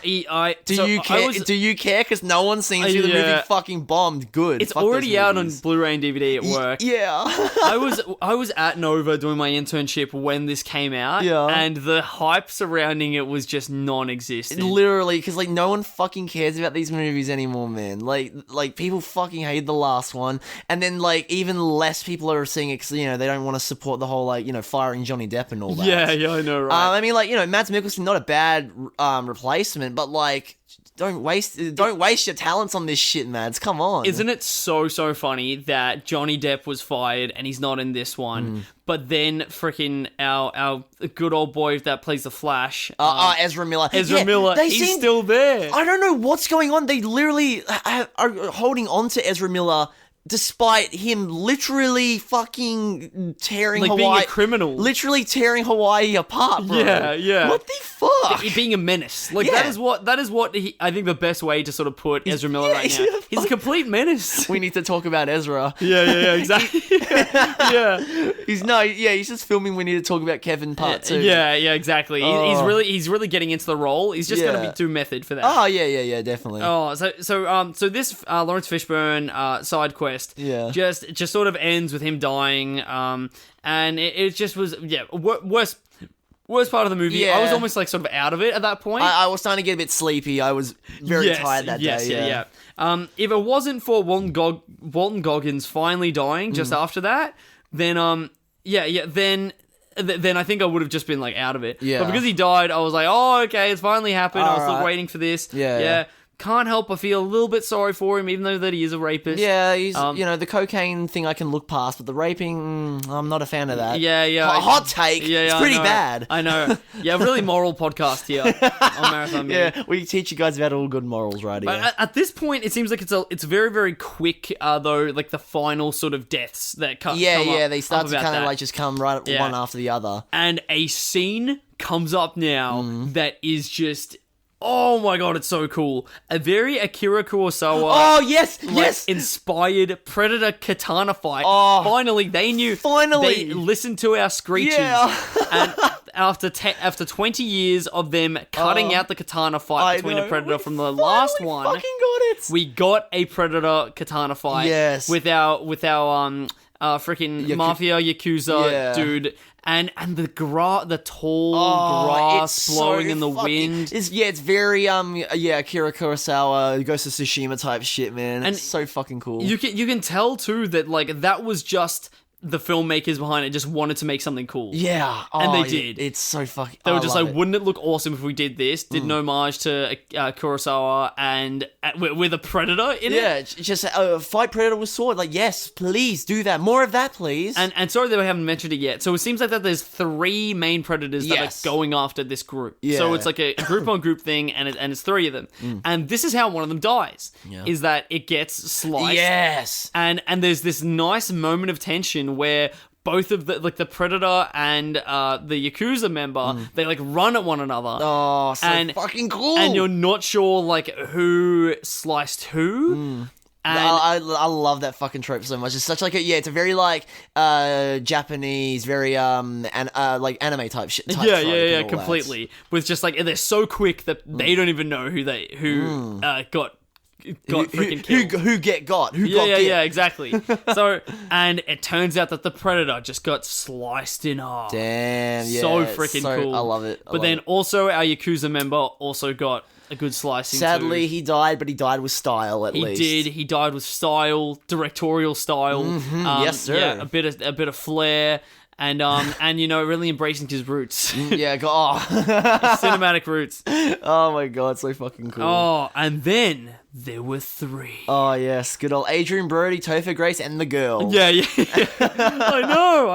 Do you care? Do you care? Because no one seems to. The movie fucking bombed. Good. It's already out on Blu-ray and DVD at work. Yeah. I was at Nova doing my internship when this came out, and the hype surrounding it was just non-existent. Literally, because like no one fucking cares about these movies anymore, man. Like people fucking hate the last one, and then like even less people are seeing it because they don't want to support the whole firing Johnny Depp and all that. Yeah, I know, right? I mean, Mads Mikkelsen, not a bad replacement, but like. Don't waste your talents on this shit, Mads. Come on. Isn't it so funny that Johnny Depp was fired and he's not in this one, but then freaking our good old boy that plays the Flash, Ezra Miller. He's still there. I don't know what's going on. They literally are holding on to Ezra Miller. Despite him literally fucking tearing Hawaii... being a criminal. Literally tearing Hawaii apart, bro. Yeah. What the fuck? Being a menace. That is what I think the best way to sort of put Ezra Miller right now. He's a complete menace. We need to talk about Ezra. Yeah, exactly. He's just filming We Need to Talk About Kevin Part 2. Yeah, exactly. He's really getting into the role. He's just going to be too method for that. Oh, yeah, definitely. Oh, so this Lawrence Fishburne side quest just sort of ends with him dying, and it just was worst part of the movie. I was almost like sort of out of it at that point. I was starting to get a bit sleepy. I was very tired that day. If it wasn't for Walton Goggins finally dying just after that, then then I think I would have just been like out of it. Yeah. But because he died, I was like, oh, okay, it's finally happened. I was still waiting for this. Yeah. Can't help but feel a little bit sorry for him, even though that he is a rapist. Yeah, he's the cocaine thing I can look past, but the raping, I'm not a fan of that. Yeah. Hot take. It's pretty bad. I know. Yeah, really moral podcast here on Marathon Movie. Yeah, we teach you guys about all good morals right here. But at this point, it seems like it's very, very quick, though, like the final sort of deaths that come up. They start to kind of like just come right one after the other. And a scene comes up now that is just... Oh my god, it's so cool. A very Akira Kurosawa. Oh, yes. Inspired Predator katana fight. Oh, finally, they knew. Finally. They listened to our screeches. Yeah. And after 20 years of them cutting out the katana fight between the Predator from the last one, fucking got it. we got a Predator katana fight. Yes. With our freaking mafia yakuza dude. And the tall grass blowing in the wind. It's very Akira Kurosawa, Ghost of Tsushima type shit, man. It's so fucking cool. You can tell too that like that was just the filmmakers behind it just wanted to make something cool. Yeah. And they did. It's so fucking... They were just like, wouldn't it look awesome if we did this? Did an homage to Kurosawa and with a Predator in it? Yeah, just fight Predator with sword. Like, yes, please do that. More of that, please. And sorry that we haven't mentioned it yet. So it seems like that there's 3 main Predators that are going after this group. Yeah. So it's like a group-on-group thing, and it's 3 of them. And this is how one of them dies, is that it gets sliced. Yes. And there's this nice moment of tension where both of the Predator and the Yakuza member, they like run at one another. Oh, so fucking cool. And you're not sure like who sliced who. And I love that fucking trope so much. It's such like it's a very like Japanese, very like anime type shit. Yeah, completely. With just like they're so quick that they don't even know who got freaking killed. Who got Yeah, exactly. So, and it turns out that the Predator just got sliced in half. Damn, yeah. So freaking cool. I love it. But then also our Yakuza member also got a good slicing. Sadly, he died, but he died with style at least. He did. He died with style, directorial style. Yes, sir. Yeah, a bit of flair. And really embracing his roots. Cinematic roots. Oh my god, so fucking cool. Oh, and then there were 3. Oh yes, good old Adrian Brody, Topher Grace, and the girl. Yeah. I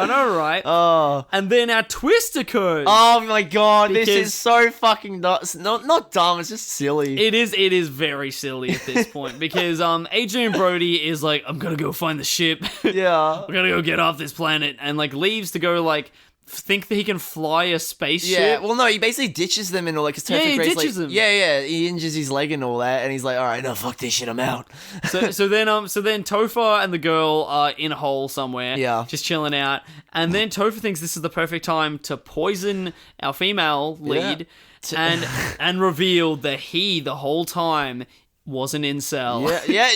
know, right? Oh. And then our twist occurs. Oh my god, this is so fucking not dumb, it's just silly. It is very silly at this point because Adrian Brody is like, I'm gonna go find the ship. Yeah. We're gonna go get off this planet, and like leaves to go like think that he can fly a spaceship. Yeah, well no, he basically ditches them and all, like, cause Topher Grace, ditches them. Yeah, he injures his leg and all that, and he's like, alright, no, fuck this shit, I'm out. So then Topher and the girl are in a hole somewhere, just chilling out, and then Topher thinks this is the perfect time to poison our female lead, and reveal that he, the whole time, was an incel. Yeah.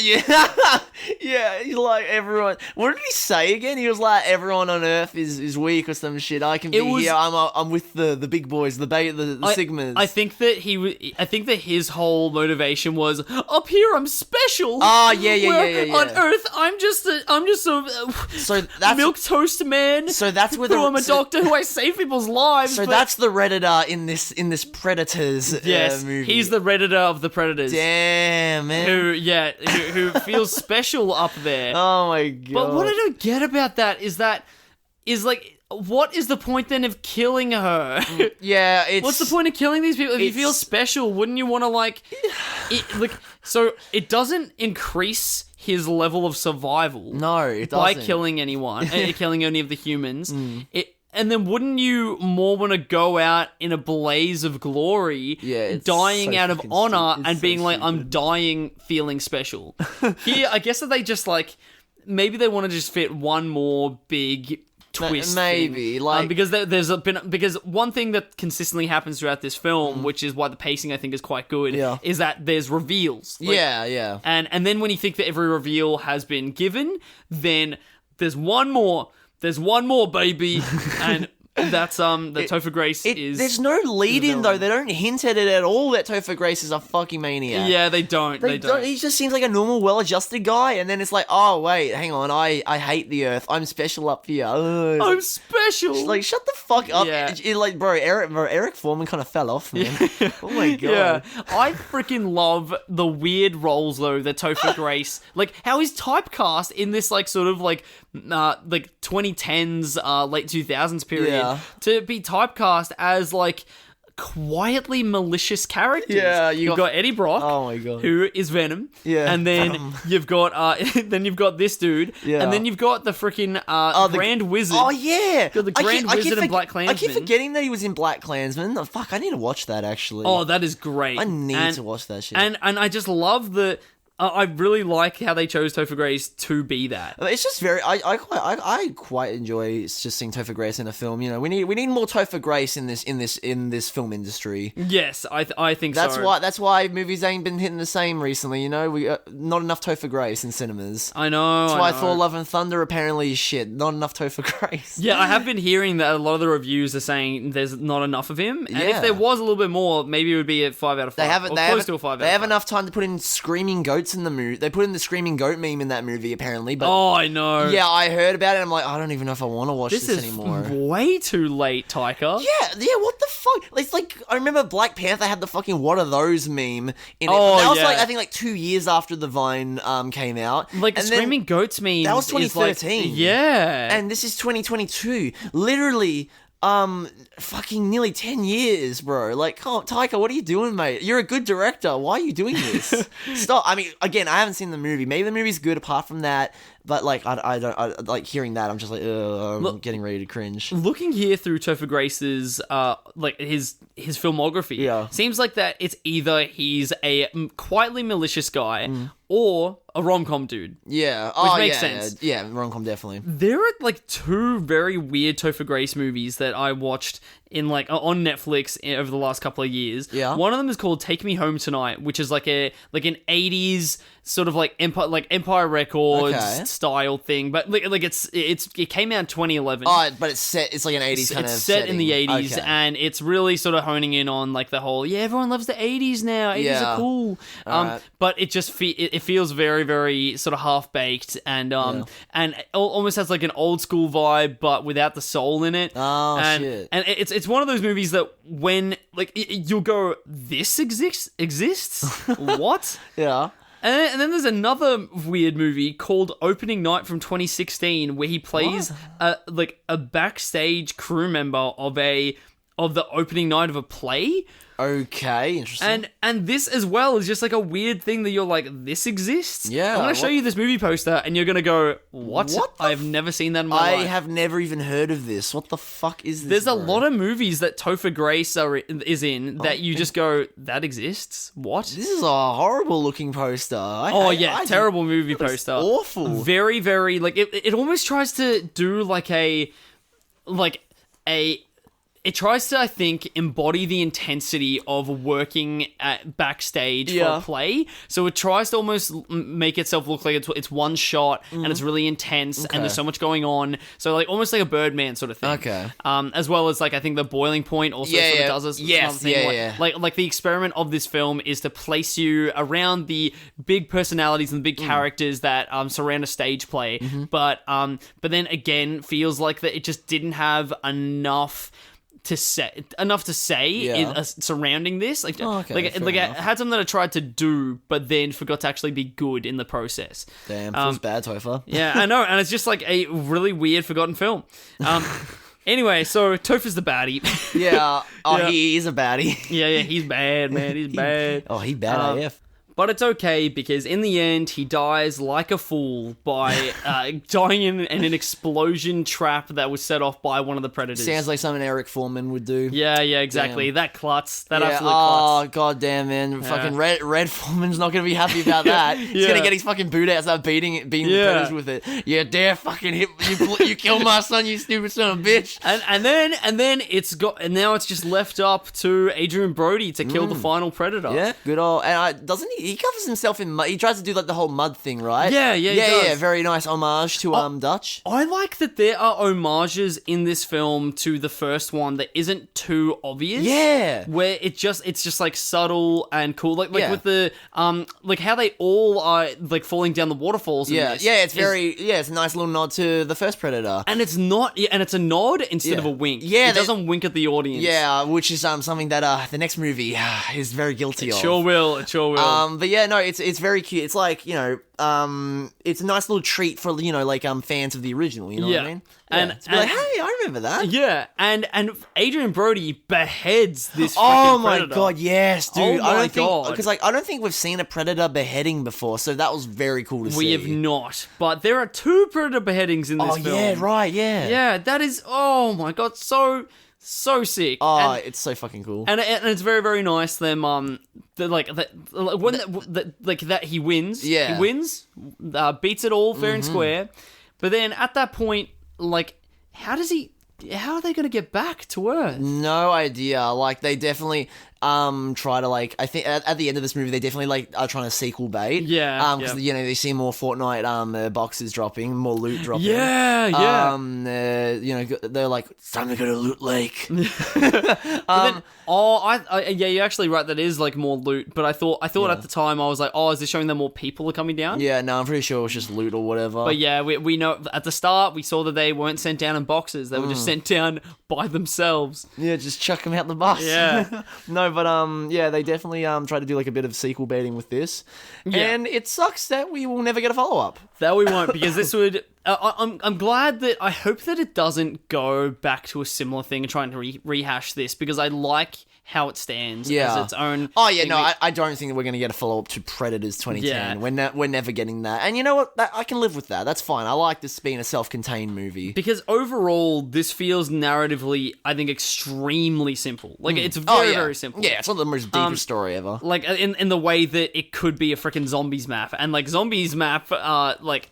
Yeah, he's like, everyone... What did he say again? He was like, everyone on Earth is weak or some shit. I can be here. I'm with the big boys, the Sigmas. I think that his whole motivation was, up here I'm special. Oh, yeah. On Earth, I'm just a milk toast man. So that's where I'm a doctor who I save people's lives. So that's the Redditor in this Predators movie. He's the Redditor of the Predators. Damn, man. Who feels special up there. Oh my god. But what I don't get about that is what is the point then of killing her? Yeah, what's the point of killing these people? If you feel special, wouldn't you want to so it doesn't increase his level of survival. No, it by doesn't. killing anyone, killing any of the humans. And then wouldn't you more want to go out in a blaze of glory, dying out of honor and being like, I'm dying feeling special? Here, I guess that they just like, maybe they want to just fit one more big twist. Maybe, thing. Because one thing that consistently happens throughout this film, which is why the pacing I think is quite good, is that there's reveals. Yeah. And then when you think that every reveal has been given, then there's one more. There's one more, baby, and that's that Topher Grace is. There's no lead in though. They don't hint at it at all that Topher Grace is a fucking maniac. Yeah, they don't. They don't. He just seems like a normal, well-adjusted guy, and then it's like, oh wait, hang on, I hate the Earth. I'm special up here. I'm special. Like, shut the fuck up. Yeah. Like, bro, Eric Foreman kind of fell off, man. Oh my god. Yeah, I freaking love the weird roles though that Topher Grace, like how he's typecast in this like sort of like 2010s, late 2000s period to be typecast as like quietly malicious characters. Yeah, you've got Eddie Brock. Oh my God. Who is Venom? Yeah. And then you've got this dude. Yeah. And then you've got the freaking Grand Wizard. Oh yeah, Got the Grand Wizard and Black Klansman. I keep forgetting that he was in Black Klansman. Oh, fuck, I need to watch that actually. Oh, that is great. I need to watch that shit. And I just love the. I really like how they chose Topher Grace to be that. It's just very. I quite enjoy just seeing Topher Grace in a film. You know, we need more Topher Grace in this film industry. Yes, I think so. That's why movies ain't been hitting the same recently. You know, we not enough Topher Grace in cinemas. I know. That's why Thor: Love and Thunder apparently is shit. Not enough Topher Grace. Yeah, I have been hearing that a lot of the reviews are saying there's not enough of him. And if there was a little bit more, maybe it would be a 5 out of 5. Close to a 5 out of 5. They have enough time to put in screaming goats in the movie. They put in the screaming goat meme in that movie apparently. But oh, I know. Yeah, I heard about it. I'm like, I don't even know if I want to watch this anymore. This is way too late, Taika. Yeah. What the fuck? It's like I remember Black Panther had the fucking "What are those" meme in it. Oh, that was yeah. like I think like 2 years after the Vine came out. Like the screaming goats meme. That was 2013. Yeah. And this is 2022. Literally. Fucking nearly 10 years, bro. Like, oh, Taika, what are you doing, mate? You're a good director. Why are you doing this? Stop. I mean, again, I haven't seen the movie. Maybe the movie's good apart from that, but like, I don't like hearing that. I'm just like, I'm getting ready to cringe. Looking here through Topher Grace's, like his filmography, seems like that it's either he's a quietly malicious guy or a rom-com dude. Yeah. Which makes sense. Yeah, rom-com definitely. There are like 2 very weird Topher Grace movies that I watched in like on Netflix over the last couple of years. Yeah. One of them is called Take Me Home Tonight, which is like an 80s sort of like Empire Records style thing, but like it came out in 2011. Oh, but it's set. It's like an 80s kind of. It's set in the 80s, okay. and it's really sort of honing in on like the whole everyone loves the 80s now. 80s are cool. Right. But it just it feels very very sort of half baked and almost has like an old school vibe, but without the soul in it. Oh and, shit! And it's one of those movies that when like you'll go, this exists? What? Yeah. And then there's another weird movie called Opening Night from 2016 where he plays a backstage crew member of the opening night of a play. Okay, interesting. And this as well is just like a weird thing that you're like, this exists? Yeah. I'm going to show you this movie poster and you're going to go, what? I've never seen that in my life. I have never even heard of this. What the fuck is this? There's a lot of movies that Topher Grace is in that you just go, that exists? What? This is a horrible looking poster. Terrible movie poster. Awful. Very, very, like, it almost tries to do it tries to, I think, embody the intensity of working at backstage for a play. So it tries to almost make itself look like it's one shot and it's really intense and there's so much going on. So like almost like a Birdman sort of thing. Okay. As well as like I think the Boiling Point also sort of does this. Yes, Like the experiment of this film is to place you around the big personalities and the big characters that surround a stage play. But then again feels like that it just didn't have enough to say surrounding this, it had something that I tried to do, but then forgot to actually be good in the process. Damn, feels bad, Topher. Yeah, I know, and it's just like a really weird, forgotten film. Anyway, so Topher's the baddie. Yeah. He is a baddie. Yeah, he's bad, man. He's bad. He bad AF. But it's okay because in the end, he dies like a fool by dying in an explosion trap that was set off by one of the predators. Sounds like something Eric Foreman would do. Yeah, exactly. Damn. That klutz. That absolute klutz. Oh, goddamn, man. Yeah. Fucking Red Foreman's not going to be happy about that. He's going to get his fucking boot out and start beating the predators with it. You dare fucking hit... You killed my son, you stupid son of a bitch. And then now it's just left up to Adrian Brody to kill the final predator. Yeah, good old... And doesn't he covers himself in mud. He tries to do like the whole mud thing, right? Yeah, he does. Very nice homage to Dutch. I like that there are homages in this film to the first one that isn't too obvious. Yeah, where it's just like subtle and cool, like with the like how they all are like falling down the waterfalls. It's a nice little nod to the first Predator, and it's a nod instead of a wink. Yeah, it doesn't wink at the audience. Yeah, which is something that the next movie is very guilty of. It sure will. But yeah, no, it's very cute. It's like, you know, it's a nice little treat for, you know, like fans of the original. You know what I mean? And to be like, hey, I remember that. Yeah, and Adrian Brody beheads this. Oh fucking my Predator. god, yes, dude. Oh my god. Because like I don't think we've seen a Predator beheading before, so that was very cool to see. We have not, but there are 2 Predator beheadings in this film. Oh yeah, right, yeah. Yeah, that is. Oh my god, so sick. Oh, it's so fucking cool. And it's very, very nice. Them that he wins. Yeah, he wins, beats it all fair and square. But then at that point, like, how are they going to get back to Earth? No idea. Like, they definitely try to, like, I think at the end of this movie, they definitely, like, are trying to sequel bait. Yeah. Because, you know, they see more Fortnite boxes dropping, more loot dropping. Yeah. You know, they're like, it's time to go to Loot Lake. Yeah, you're actually right. That is, like, more loot. But I thought at the time, I was like, is this showing them more people are coming down? Yeah, no, I'm pretty sure it was just loot or whatever. But yeah, we know at the start, we saw that they weren't sent down in boxes. They were just sent down by themselves. Yeah, just chuck them out the bus. Yeah. No, but yeah, they definitely try to do like a bit of sequel baiting with this, and it sucks that we will never get a follow up. That we won't, because this would. I'm glad that I hope that it doesn't go back to a similar thing and trying to rehash this, because I like how it stands as its own. Oh yeah, no, I don't think that we're going to get a follow up to Predators 2010. Yeah. We're never getting that, and you know what? I can live with that. That's fine. I like this being a self-contained movie because overall, this feels narratively, I think, extremely simple. Like it's very very simple. Yeah, it's not the most deepest story ever. Like in the way that it could be a freaking zombies map, and like zombies map, like.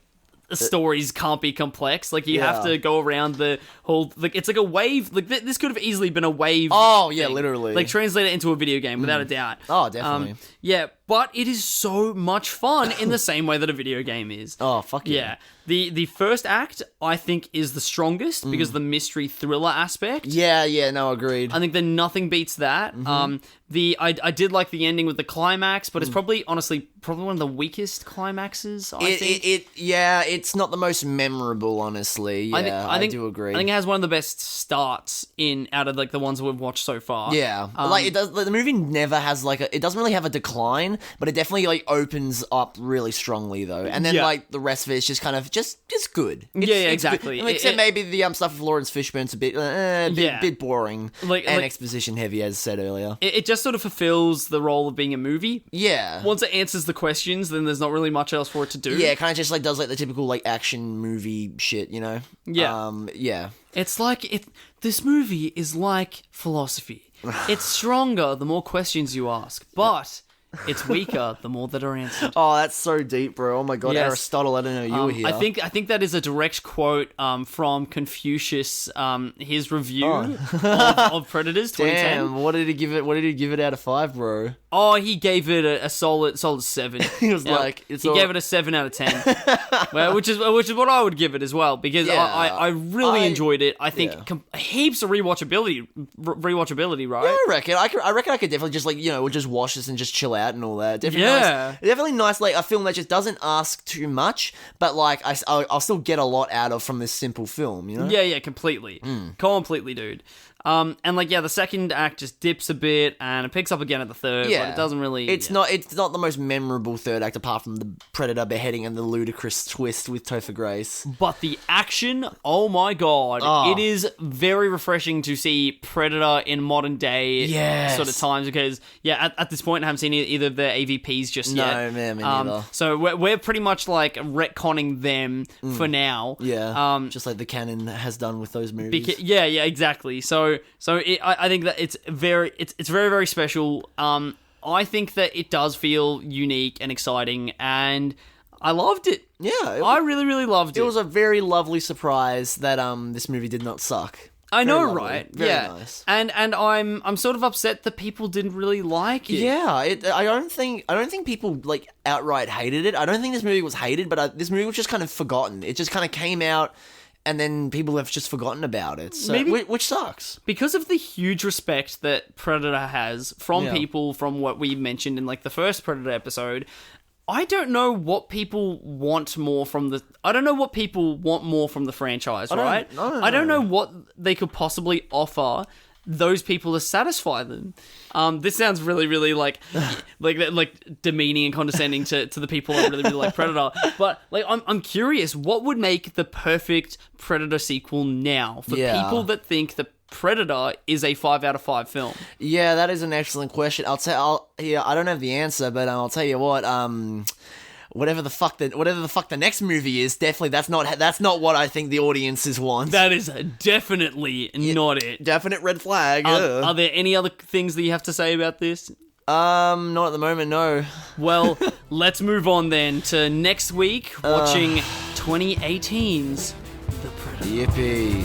Stories can't be complex. Like you have to go around the whole. Like it's like a wave. Like this could have easily been a wave. Oh yeah, thing. literally. Like translate it into a video game without a doubt. Oh, definitely. Yeah, but it is so much fun in the same way that a video game is. Oh fuck yeah. The first act I think is the strongest because the mystery thriller aspect. Yeah, no, agreed. I think that nothing beats that. I did like the ending with the climax, but it's probably one of the weakest climaxes. I think. It's not the most memorable, honestly. Yeah, I do agree. I think it has one of the best starts out of like the ones we've watched so far. Yeah, like it does. Like, the movie never has it doesn't really have a decline, but it definitely like opens up really strongly though, and then like the rest of it is just kind of just good. It's exactly. Good. Except maybe the stuff with Lawrence Fishburne's a bit boring and exposition heavy, as said earlier. It just sort of fulfills the role of being a movie. Yeah. Once it answers the questions, then there's not really much else for it to do. Yeah, it kind of just like does like the typical like action movie shit, you know? Yeah. Yeah. It's like this movie is like philosophy. It's stronger the more questions you ask, but it's weaker the more that are answered. Oh, that's so deep, bro. Oh my god, yes. Aristotle, I don't know you were here. I think that is a direct quote from Confucius, his review of Predators 2010. Damn, what did he give it out of 5, bro? Oh, he gave it a solid 7. He was gave it a 7 out of 10. Well, which is what I would give it as well, because I really enjoyed it. I think heaps of rewatchability, right? Yeah, I reckon I could definitely just just watch this and just chill out and all that. Definitely nice, like a film that just doesn't ask too much, but like I'll still get a lot out of from this simple film, you know? Yeah, completely. Completely, dude. And the second act just dips a bit and it picks up again at the third, but it doesn't really... It's not the most memorable third act apart from the Predator beheading and the ludicrous twist with Topher Grace. But the action, oh my god, it is very refreshing to see Predator in modern day sort of times, because at this point I haven't seen either of the AVPs just yet. No, man, me neither. So we're pretty much like retconning them for now. Yeah, just like the canon has done with those movies. Exactly. I think that it's very, very special. I think that it does feel unique and exciting, and I loved it. Yeah, I really, really loved it. It was a very lovely surprise that this movie did not suck. I know, right? Very nice. And I'm sort of upset that people didn't really like it. Yeah, I don't think people like outright hated it. I don't think this movie was hated, but this movie was just kind of forgotten. It just kind of came out, and then people have just forgotten about it, so, which sucks. Because of the huge respect that Predator has from people, from what we mentioned in like the first Predator episode, I don't know what people want more from the... I don't know what people want more from the franchise, right? I don't know. I don't know what they could possibly offer those people to satisfy them. This sounds really, really like demeaning and condescending to the people that really, really like Predator. But like, I'm curious, what would make the perfect Predator sequel now for people that think the Predator is a 5 out of 5 film? Yeah, that is an excellent question. I don't have the answer, but I'll tell you what. Whatever the fuck the next movie is, definitely that's not what I think the audiences want. That is definitely not it. Definite red flag. Are there any other things that you have to say about this? Not at the moment, no. Well, let's move on then to next week, watching 2018's The Predator. Yippee.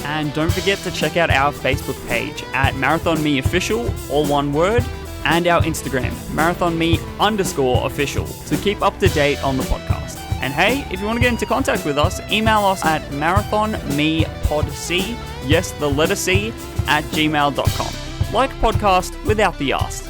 And don't forget to check out our Facebook page at MarathonMeOfficial, all one word, and our Instagram, MarathonMe_official, to keep up to date on the podcast. And hey, if you want to get into contact with us, email us at marathonmepodc, yes, the letter C, @gmail.com. Like podcast without the ask.